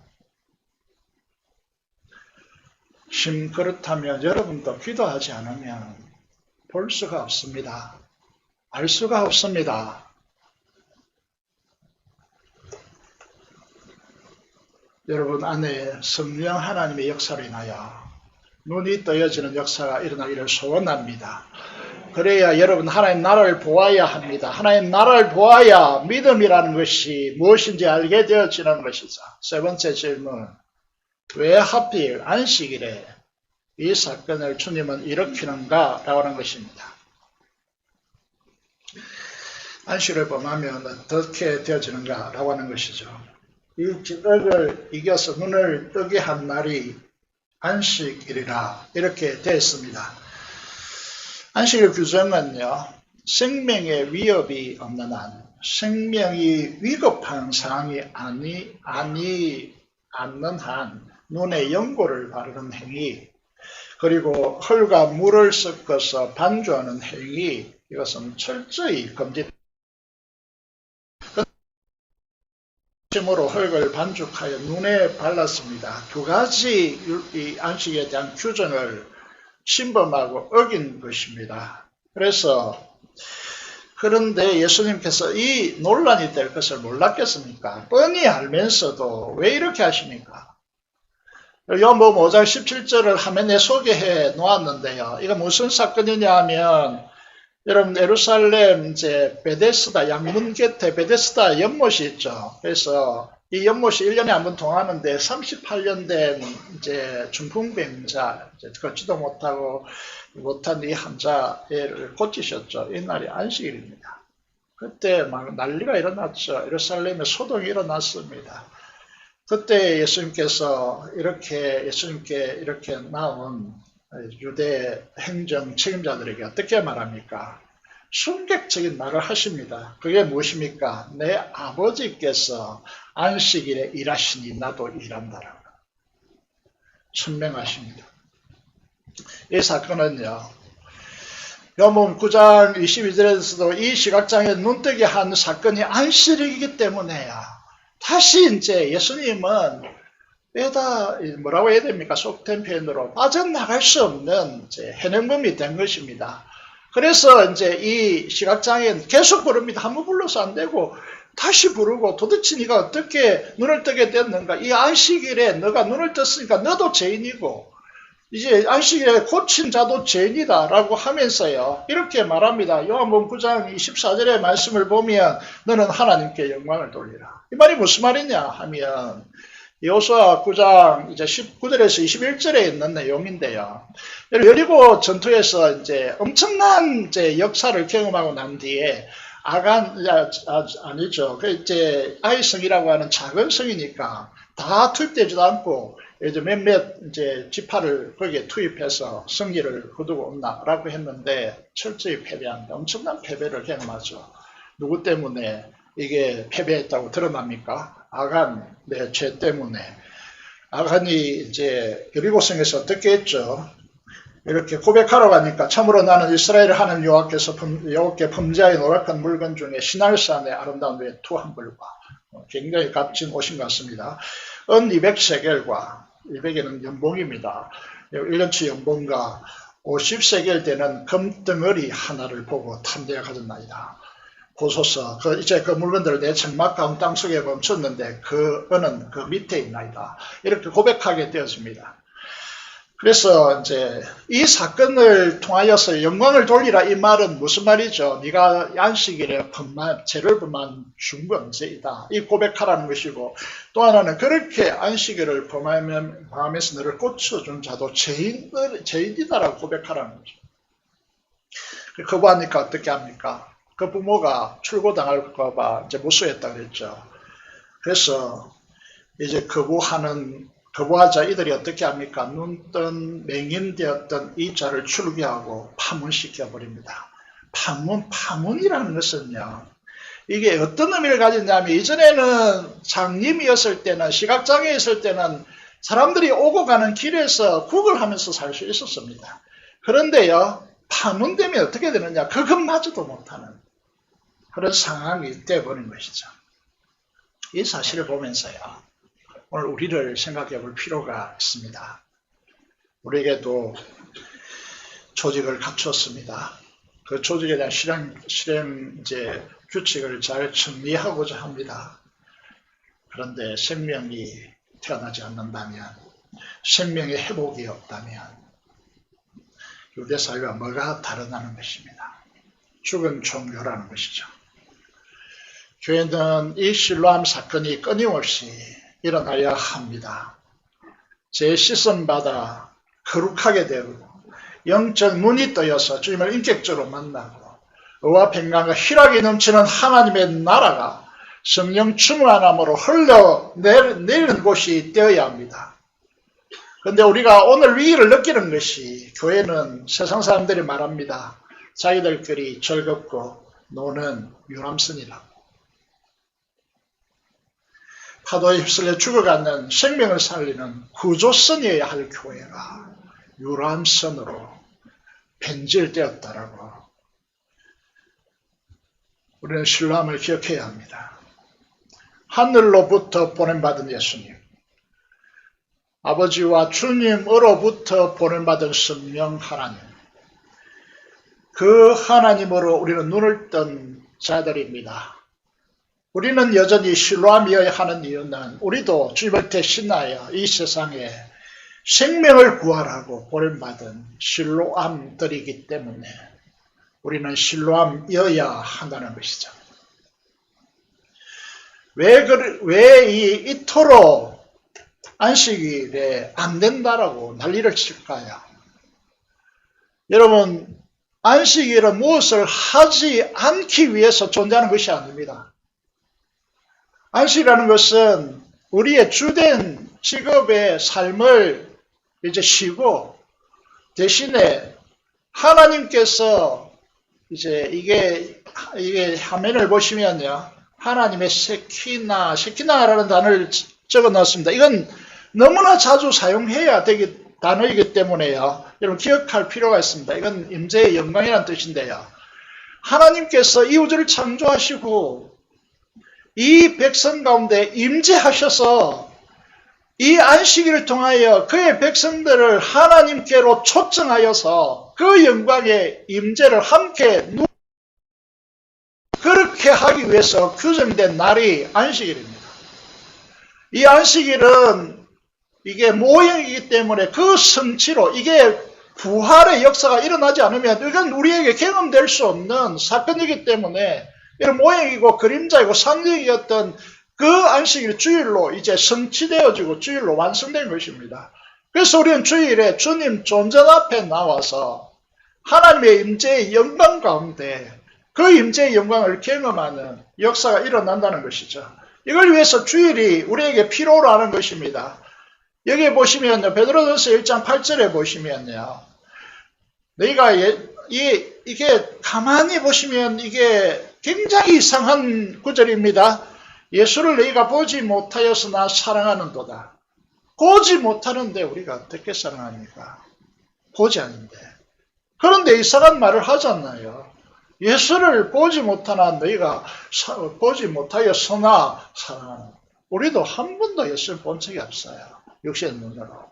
그렇다면 여러분도 기도하지 않으면 볼 수가 없습니다. 알 수가 없습니다. 여러분 안에 성령 하나님의 역사로 인하여 눈이 떠여지는 역사가 일어나기를 소원합니다. 그래야 여러분 하나님 나라를 보아야 합니다. 하나님 나라를 보아야 믿음이라는 것이 무엇인지 알게 되어지는 것이죠. 세 번째 질문. 왜 하필 안식일에 이 사건을 주님은 일으키는가? 라고 하는 것입니다. 안식일을 범하면 어떻게 되어지는가? 라고 하는 것이죠. 이 지덕을 이겨서 눈을 뜨게 한 날이 안식일이라 이렇게 되었습니다. 안식일 규정은요, 생명의 위협이 없는 한, 생명이 위급한 상황이 아니 않는 한, 눈에 연고를 바르는 행위, 그리고 흙과 물을 섞어서 반주하는 행위, 이것은 철저히 금지됩니다. 힘으로 흙을 반죽하여 눈에 발랐습니다. 두 가지 이 안식에 대한 규정을 침범하고 어긴 것입니다. 그런데 예수님께서 이 논란이 될 것을 몰랐겠습니까? 뻔히 알면서도 왜 이렇게 하십니까? 요한복음 5장 17절을 화면에 소개해 놓았는데요. 이거 무슨 사건이냐 하면 여러분 예루살렘 이제 베데스다 양문 곁에 베데스다 연못이 있죠. 그래서 이 연못이 1년에 한 번 통하는데 38년 된 이제 중풍병자, 걷지도 못한 이 환자를 고치셨죠. 이날이 안식일입니다. 그때 막 난리가 일어났죠. 예루살렘에 소동이 일어났습니다. 그때 예수님께 이렇게 나온 유대 행정 책임자들에게 어떻게 말합니까? 충격적인 말을 하십니다. 그게 무엇입니까? 내 아버지께서 안식일에 일하시니 나도 일한다라고 천명하십니다. 이 사건은요, 요한복음 9장 22절에서도 이 시각장애 눈뜨게 한 사건이 안식일이기 때문에요. 다시 이제 예수님은 뭐라고 해야 됩니까? 속된 표현으로 빠져나갈 수 없는 이제 현행범이 된 것입니다. 그래서 이제 이 시각장애는 계속 부릅니다. 한번 불러서 안 되고 다시 부르고 도대체 네가 어떻게 눈을 뜨게 됐는가? 이 안식일에 너가 눈을 떴으니까 너도 죄인이고 이제 안식일에 고친 자도 죄인이다 라고 하면서요. 이렇게 말합니다. 요한복음 9장 24절의 말씀을 보면 너는 하나님께 영광을 돌리라. 이 말이 무슨 말이냐 하면 여호수아 9장 이제 19절에서 21절에 있는 내용인데요. 여리고 전투에서 이제 엄청난 이제 역사를 경험하고 난 뒤에 아니죠. 그 이제 아이성이라고 하는 작은 성이니까 다 투입되지도 않고 이제 몇몇 이제 지파를 거기에 투입해서 승리를 거두고 온다라고 했는데 철저히 패배합니다. 엄청난 패배를 경험하죠. 누구 때문에 이게 패배했다고 드러납니까? 아간의 죄 때문에. 아간이 이제 여리고성에서 어떻게 했죠? 이렇게 고백하러 가니까 참으로 나는 이스라엘을 하는 여호와께 범죄하여 노력한 물건 중에 시날산의 아름다운 외투 한 벌과 굉장히 값진 옷인 것 같습니다. 은 200세겔과 200에는 연봉입니다. 1년치 연봉과 50세겔 되는 금덩어리 하나를 보고 탐대가 가졌나이다. 보소서 이제 그 물건들을 내 장막 가운 땅속에 멈췄는데 그 은은 그 밑에 있나이다. 이렇게 고백하게 되었습니다. 그래서 이제 이 사건을 통하여서 영광을 돌리라 이 말은 무슨 말이죠? 네가 안식일에 죄를 범한 중범죄이다. 이 고백하라는 것이고 또 하나는 그렇게 안식일을 범하면서 너를 고쳐준 자도 죄인이다라고 고백하라는 거죠. 거부하니까 어떻게 합니까? 그 부모가 출고당할까봐 이제 무수했다 그랬죠. 그래서 이제 거부하는 거부하자 이들이 어떻게 합니까? 눈뜬 맹인되었던 이 자를 출교하고 파문시켜버립니다. 파문이라는 것은요, 이게 어떤 의미를 가졌냐면, 이전에는 장님이었을 때는, 시각장애였을 때는 사람들이 오고 가는 길에서 구걸하면서 살 수 있었습니다. 그런데요, 파문되면 어떻게 되느냐? 그것마저도 못하는 그런 상황이 되어버린 것이죠. 이 사실을 보면서요, 오늘 우리를 생각해 볼 필요가 있습니다. 우리에게도 조직을 갖추었습니다. 그 조직에 대한 실행 규칙을 잘 정리하고자 합니다. 그런데 생명이 태어나지 않는다면, 생명의 회복이 없다면 유대사회와 뭐가 다르다는 것입니다. 죽은 종교라는 것이죠. 교회는 이 실로암 사건이 끊임없이 일어나야 합니다. 재시선받아 거룩하게 되고 영적 눈이 떠여서 주님을 인격적으로 만나고 의와 평강과 희락이 넘치는 하나님의 나라가 성령 충만함으로 흘러내리는 곳이 되어야 합니다. 그런데 우리가 오늘 위기를 느끼는 것이, 교회는 세상 사람들이 말합니다. 자기들끼리 즐겁고 노는 유람선이라고. 파도에 휩쓸려 죽어가는 생명을 살리는 구조선이어야 할 교회가 유람선으로 변질되었다라고 우리는 신뢰함을 기억해야 합니다. 하늘로부터 보냄받은 예수님, 아버지와 주님으로부터 보냄받은 성령 하나님, 그 하나님으로 우리는 눈을 뜬 자들입니다. 우리는 여전히 실로암이어야 하는 이유는, 우리도 주님을 대신하여 이 세상에 생명을 구하라고 보냄받은 실로암들이기 때문에 우리는 실로암이어야 한다는 것이죠. 왜 이토록 안식일에 안 된다라고 난리를 칠까요? 여러분, 안식일은 무엇을 하지 않기 위해서 존재하는 것이 아닙니다. 안식이라는 것은 우리의 주된 직업의 삶을 이제 쉬고, 대신에 하나님께서 이제 이게 화면을 보시면요, 하나님의 세키나라는 단어를 적어 넣었습니다. 이건 너무나 자주 사용해야 되기 단어이기 때문에요, 여러분 기억할 필요가 있습니다. 이건 임재의 영광이라는 뜻인데요, 하나님께서 이 우주를 창조하시고 이 백성 가운데 임재하셔서 이 안식일을 통하여 그의 백성들을 하나님께로 초청하여서 그 영광의 임재를 함께 그렇게 하기 위해서 규정된 날이 안식일입니다. 이 안식일은 이게 모형이기 때문에 그 성취로, 이게 부활의 역사가 일어나지 않으면 이건 우리에게 경험될 수 없는 사건이기 때문에 이런 모형이고 그림자이고 상징이었던 그 안식일 주일로 이제 성취되어지고 주일로 완성된 것입니다. 그래서 우리는 주일에 주님 존전 앞에 나와서 하나님의 임재의 영광 가운데 그 임재의 영광을 경험하는 역사가 일어난다는 것이죠. 이걸 위해서 주일이 우리에게 필요로 하는 것입니다. 여기 보시면요, 베드로전서 1장 8절에 보시면요, 너희가 이게 가만히 보시면 이게 굉장히 이상한 구절입니다. 예수를 너희가 보지 못하였으나 사랑하는도다. 보지 못하는데 우리가 어떻게 사랑합니까? 보지 않는데. 그런데 이상한 말을 하잖아요. 예수를 보지 못하나 너희가 보지 못하였으나 사랑하는. 우리도 한 번도 예수를 본 적이 없어요, 육신의 눈으로.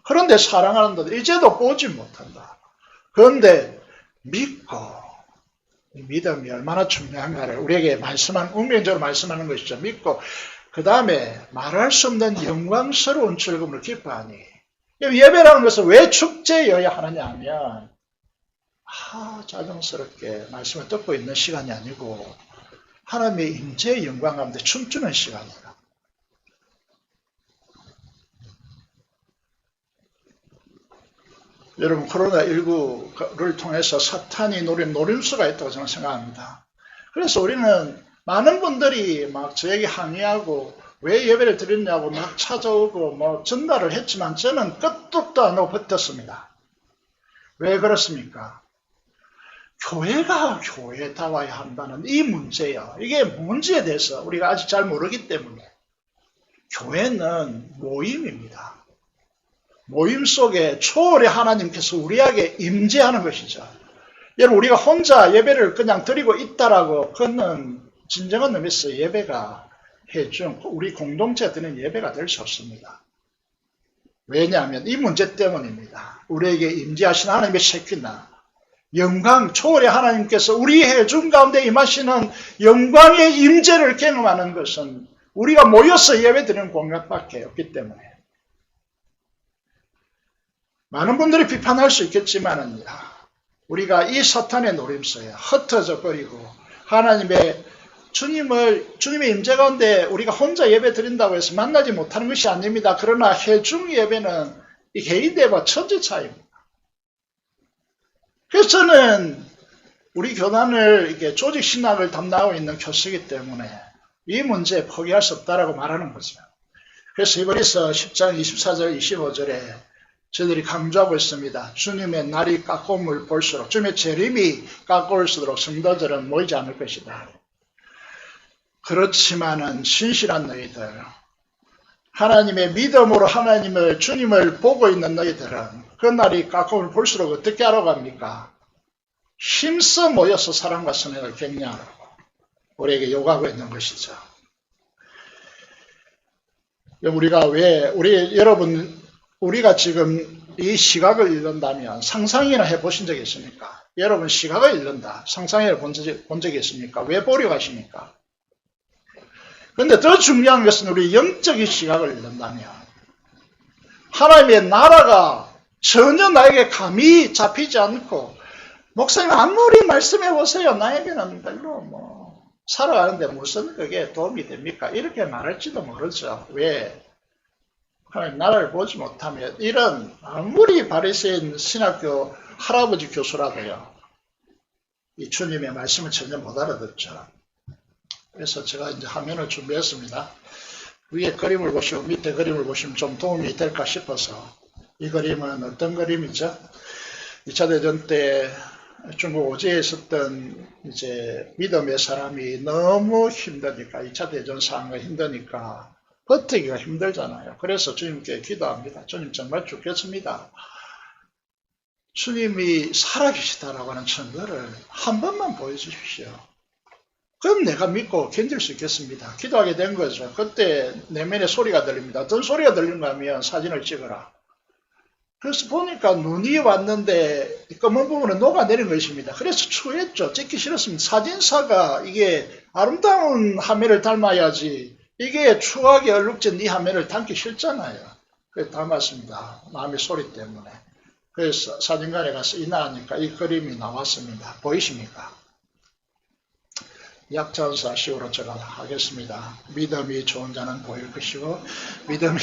그런데 사랑하는데 이제도 보지 못한다. 그런데 믿고, 믿음이 얼마나 중요한가를 우리에게 운명적으로 말씀하는 것이죠. 믿고 그 다음에 말할 수 없는 영광스러운 즐거움을 기뻐하니. 예배라는 것은 왜 축제여야 하느냐 하면, 짜증스럽게 말씀을 듣고 있는 시간이 아니고 하나님의 임재의 영광 가운데 춤추는 시간이다. 여러분, 코로나19를 통해서 사탄이 노린 노림수가 있다고 저는 생각합니다. 그래서 우리는 많은 분들이 막 저에게 항의하고 왜 예배를 드렸냐고 막 찾아오고 뭐 전달을 했지만 저는 끄떡도 안 하고 버텼습니다. 왜 그렇습니까? 교회가 교회다워야 한다는 이 문제요. 이게 문제에 대해서 우리가 아직 잘 모르기 때문에 교회는 모임입니다. 모임 속에 초월의 하나님께서 우리에게 임재하는 것이죠. 여러분 우리가 혼자 예배를 그냥 드리고 있다라고 그는 진정한 의미에서 예배가 해준 우리 공동체가 드리는 예배가 될 수 없습니다. 왜냐하면 이 문제 때문입니다. 우리에게 임재하신 하나님의 세키나 영광 초월의 하나님께서 우리 해준 가운데 임하시는 영광의 임재를 경험하는 것은 우리가 모여서 예배드리는 공간밖에 없기 때문에 많은 분들이 비판할 수 있겠지만은 우리가 이 사탄의 노림수에 흩어져 버리고 하나님의 주님의 임재 가운데 우리가 혼자 예배 드린다고 해서 만나지 못하는 것이 아닙니다. 그러나 해중 예배는 이 개인 예배와 천지 차이입니다. 그래서 저는 우리 교단을 이렇게 조직 신학을 담당하고 있는 교수이기 때문에 이 문제에 포기할 수 없다라고 말하는 거죠. 그래서 이번에서 10장 24절 25절에 저희들이 강조하고 있습니다. 주님의 날이 가까움을 볼수록 주님의 재림이 가까울수록 성도들은 모이지 않을 것이다. 그렇지만은 신실한 너희들, 하나님의 믿음으로 하나님을 주님을 보고 있는 너희들은 그 날이 가까움을 볼수록 어떻게 하라고 합니까? 힘써 모여서 사랑과 선행을 격려하라고 우리에게 요구하고 있는 것이죠. 우리가 지금 이 시각을 읽는다면 상상이나 해보신 적이 있습니까? 여러분 시각을 읽는다. 상상을 본 적이 있습니까? 왜 보려고 하십니까? 그런데 더 중요한 것은 우리 영적인 시각을 읽는다면 하나님의 나라가 전혀 나에게 감이 잡히지 않고 목사님 아무리 말씀해 보세요. 나에게는 별로 살아가는데 무슨 그게 도움이 됩니까? 이렇게 말할지도 모르죠. 왜? 하나님 나라를 보지 못하면 이런 아무리 바리새인 신학교 할아버지 교수라도요. 이 주님의 말씀을 전혀 못 알아듣죠. 그래서 제가 이제 화면을 준비했습니다. 위에 그림을 보시고 밑에 그림을 보시면 좀 도움이 될까 싶어서 이 그림은 어떤 그림이죠? 2차 대전 때 중국 오지에 있었던 이제 믿음의 사람이 너무 힘드니까 2차 대전 상황이 힘드니까 버티기가 힘들잖아요. 그래서 주님께 기도합니다. 주님 정말 죽겠습니다. 주님이 살아계시다라고 하는 증거를 한 번만 보여주십시오. 그럼 내가 믿고 견딜 수 있겠습니다. 기도하게 된 거죠. 그때 내면에 소리가 들립니다. 어떤 소리가 들리는가 하면 사진을 찍어라. 그래서 보니까 눈이 왔는데 검은 부분은 녹아내린 것입니다. 그래서 추했죠. 찍기 싫었습니다. 사진사가 이게 아름다운 화면을 담아야지 이게 추하게 얼룩진 이 화면을 담기 싫잖아요. 그래서 담았습니다. 마음의 소리 때문에. 그래서 사진관에 가서 인화하니까 이 그림이 나왔습니다. 보이십니까? 약전사식으로 제가 하겠습니다. 믿음이 좋은 자는 보일 것이고 믿음이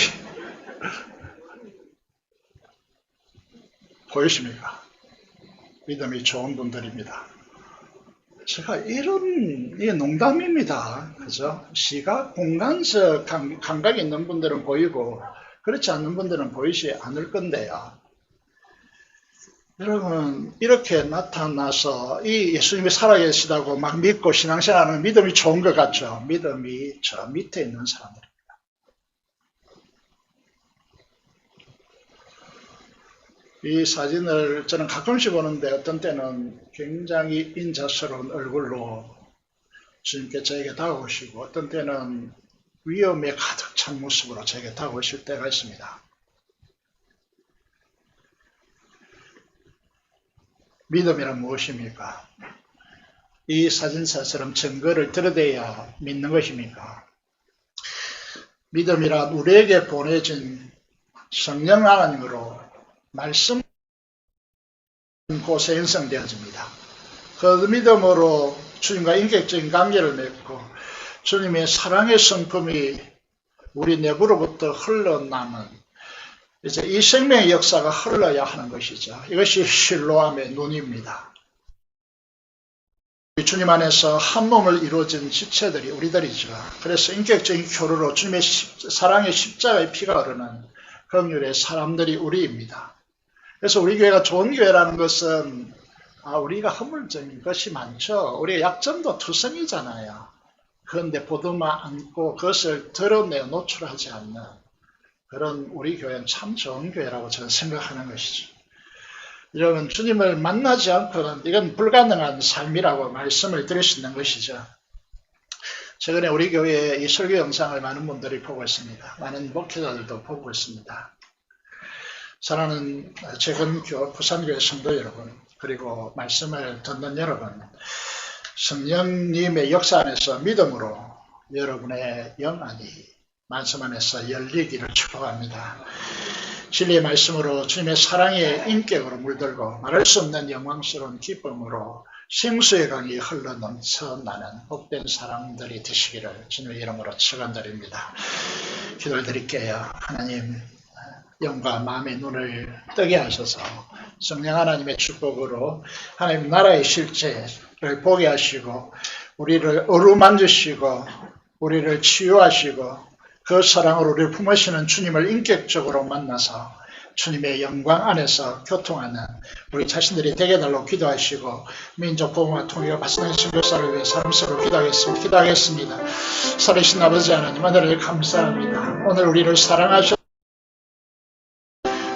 보이십니까? 믿음이 좋은 분들입니다. 제가 이게 농담입니다. 그죠? 시각, 공간적 감각이 있는 분들은 보이고 그렇지 않는 분들은 보이지 않을 건데요. 여러분 이렇게 나타나서 이 예수님이 살아계시다고 막 믿고 신앙생활하는 믿음이 좋은 것 같죠? 믿음이 저 밑에 있는 사람들입니다. 이 사진을 저는 가끔씩 보는데 어떤 때는 굉장히 인자스러운 얼굴로 주님께 저에게 다가오시고 어떤 때는 위험에 가득 찬 모습으로 저에게 다가오실 때가 있습니다. 믿음이란 무엇입니까? 이 사진사처럼 증거를 들어대야 믿는 것입니까? 믿음이란 우리에게 보내진 성령 하나님으로 말씀 곳에 형성되어집니다. 그 믿음으로 주님과 인격적인 관계를 맺고 주님의 사랑의 성품이 우리 내부로부터 흘러나는 이제 이 생명의 역사가 흘러야 하는 것이죠. 이것이 실로암의 눈입니다. 우리 주님 안에서 한 몸을 이루어진 지체들이 우리들이죠. 그래서 인격적인 교류로 주님의 사랑의 십자가의 피가 흐르는 긍휼의 사람들이 우리입니다. 그래서 우리 교회가 좋은 교회라는 것은 우리가 허물적인 것이 많죠. 우리의 약점도 투성이잖아요. 그런데 보듬어 안고 그것을 드러내어 노출하지 않는 그런 우리 교회는 참 좋은 교회라고 저는 생각하는 것이죠. 여러분, 주님을 만나지 않고는 이건 불가능한 삶이라고 말씀을 드릴 수 있는 것이죠. 최근에 우리 교회의 이 설교 영상을 많은 분들이 보고 있습니다. 많은 목회자들도 보고 있습니다. 사랑하는 재건교 부산교회 성도 여러분, 그리고 말씀을 듣는 여러분, 성령님의 역사 안에서 믿음으로 여러분의 영안이 말씀 안에서 열리기를 축복합니다. 진리의 말씀으로 주님의 사랑의 인격으로 물들고 말할 수 없는 영광스러운 기쁨으로 생수의 강이 흘러넘쳐 나는 복된 사람들이 되시기를 주님의 이름으로 축원드립니다. 기도를 드릴게요. 하나님, 영과 마음의 눈을 뜨게 하셔서 성령 하나님의 축복으로 하나님 나라의 실제를 보게 하시고 우리를 어루만지시고 우리를 치유하시고 그 사랑으로 우리를 품으시는 주님을 인격적으로 만나서 주님의 영광 안에서 교통하는 우리 자신들이 되게 달라고 기도하시고 민족 보호와 통일과 발전의 선교사를 위해 사람스러워 기도하겠습니다. 살아계신 아버지 하나님, 하늘을 감사합니다. 오늘 우리를 사랑하셔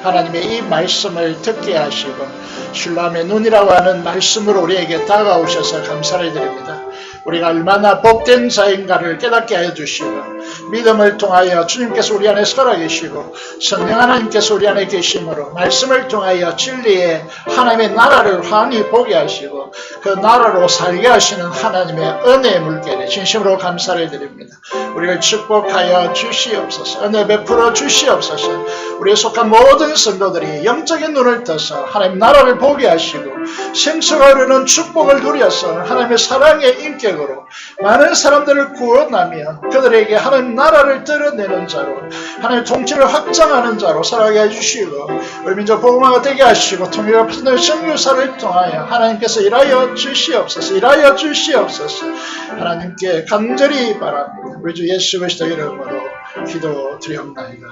하나님의 이 말씀을 듣게 하시고 신람의 눈이라고 하는 말씀으로 우리에게 다가오셔서 감사를 드립니다. 우리가 얼마나 복된 자인가를 깨닫게 하여 주시고 믿음을 통하여 주님께서 우리 안에 살아계시고 성령 하나님께서 우리 안에 계심으로 말씀을 통하여 진리의 하나님의 나라를 환히 보게 하시고 그 나라로 살게 하시는 하나님의 은혜의 물결에 진심으로 감사를 드립니다. 우리를 축복하여 주시옵소서. 은혜 베풀어 주시옵소서. 우리에 속한 모든 성도들이 영적인 눈을 떠서 하나님 나라를 보게 하시고 생수가 흐르는 축복을 누려서 하나님의 사랑의 인격으로 많은 사람들을 구원하며 그들에게 하나님 나라를 드러내는 자로 하나님 통치를 확장하는 자로 살아가게 해주시고 우리 민족 복음화가 되게 하시고 통일과 발전의 선교사를 통하여 하나님께서 일하여 주시옵소서. 일하여 주시옵소서. 하나님께 간절히 바랍니다. 우리 주 예수 그리스도 이름으로 기도드리옵나이다.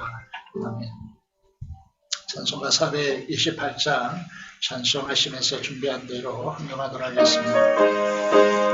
아멘. 찬송가 428장 찬송하시면서 준비한 대로 흥금하도록 하겠습니다.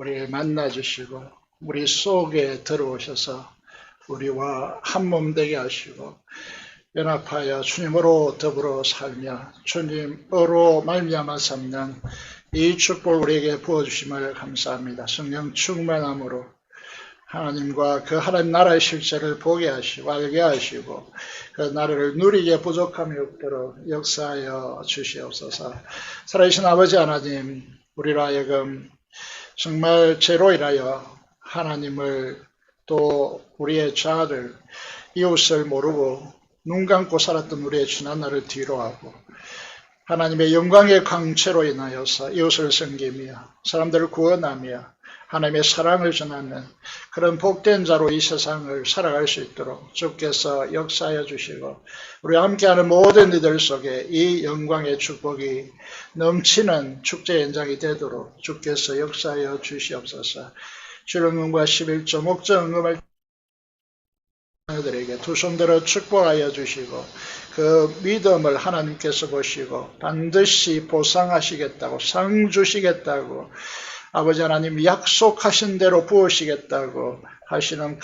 우리를 만나 주시고 우리 속에 들어오셔서 우리와 한 몸 되게 하시고 연합하여 주님으로 더불어 살며 주님으로 말미암아 삼는 이 축복 우리에게 부어주심을 감사합니다. 성령 충만함으로 하나님과 그 하나님 나라의 실체를 보게 하시고 알게 하시고 그 나라를 누리게 부족함이 없도록 역사하여 주시옵소서. 살아계신 아버지 하나님, 우리로 하여금 정말 죄로 인하여 하나님을 또 우리의 자아를 이웃을 모르고 눈 감고 살았던 우리의 지난 날을 뒤로하고 하나님의 영광의 광채로 인하여서 이웃을 섬기며 사람들을 구원하며 하나님의 사랑을 전하는 그런 복된 자로 이 세상을 살아갈 수 있도록 주께서 역사하여 주시고 우리와 함께하는 모든 이들 속에 이 영광의 축복이 넘치는 축제 현장이 되도록 주께서 역사하여 주시옵소서. 주령음과 11조 목적 응음을 들에게 두 손 들어 축복하여 주시고 그 믿음을 하나님께서 보시고 반드시 보상하시겠다고 상 주시겠다고 아버지 하나님 약속하신 대로 부으시겠다고 하시는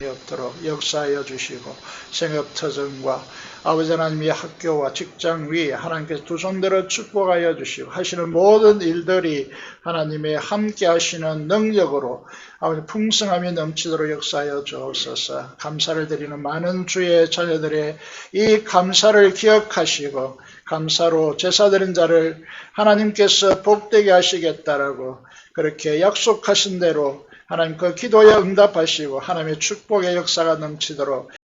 없도록 역사하여 주시고 생업터전과 아버지 하나님의 학교와 직장 위에 하나님께서 두 손 들어 축복하여 주시고 하시는 모든 일들이 하나님의 함께 하시는 능력으로 아버지 풍성함이 넘치도록 역사하여 주옵소서. 감사를 드리는 많은 주의 자녀들의 이 감사를 기억하시고 감사로 제사 드린 자를 하나님께서 복되게 하시겠다라고 그렇게 약속하신 대로 하나님 그 기도에 응답하시고 하나님의 축복의 역사가 넘치도록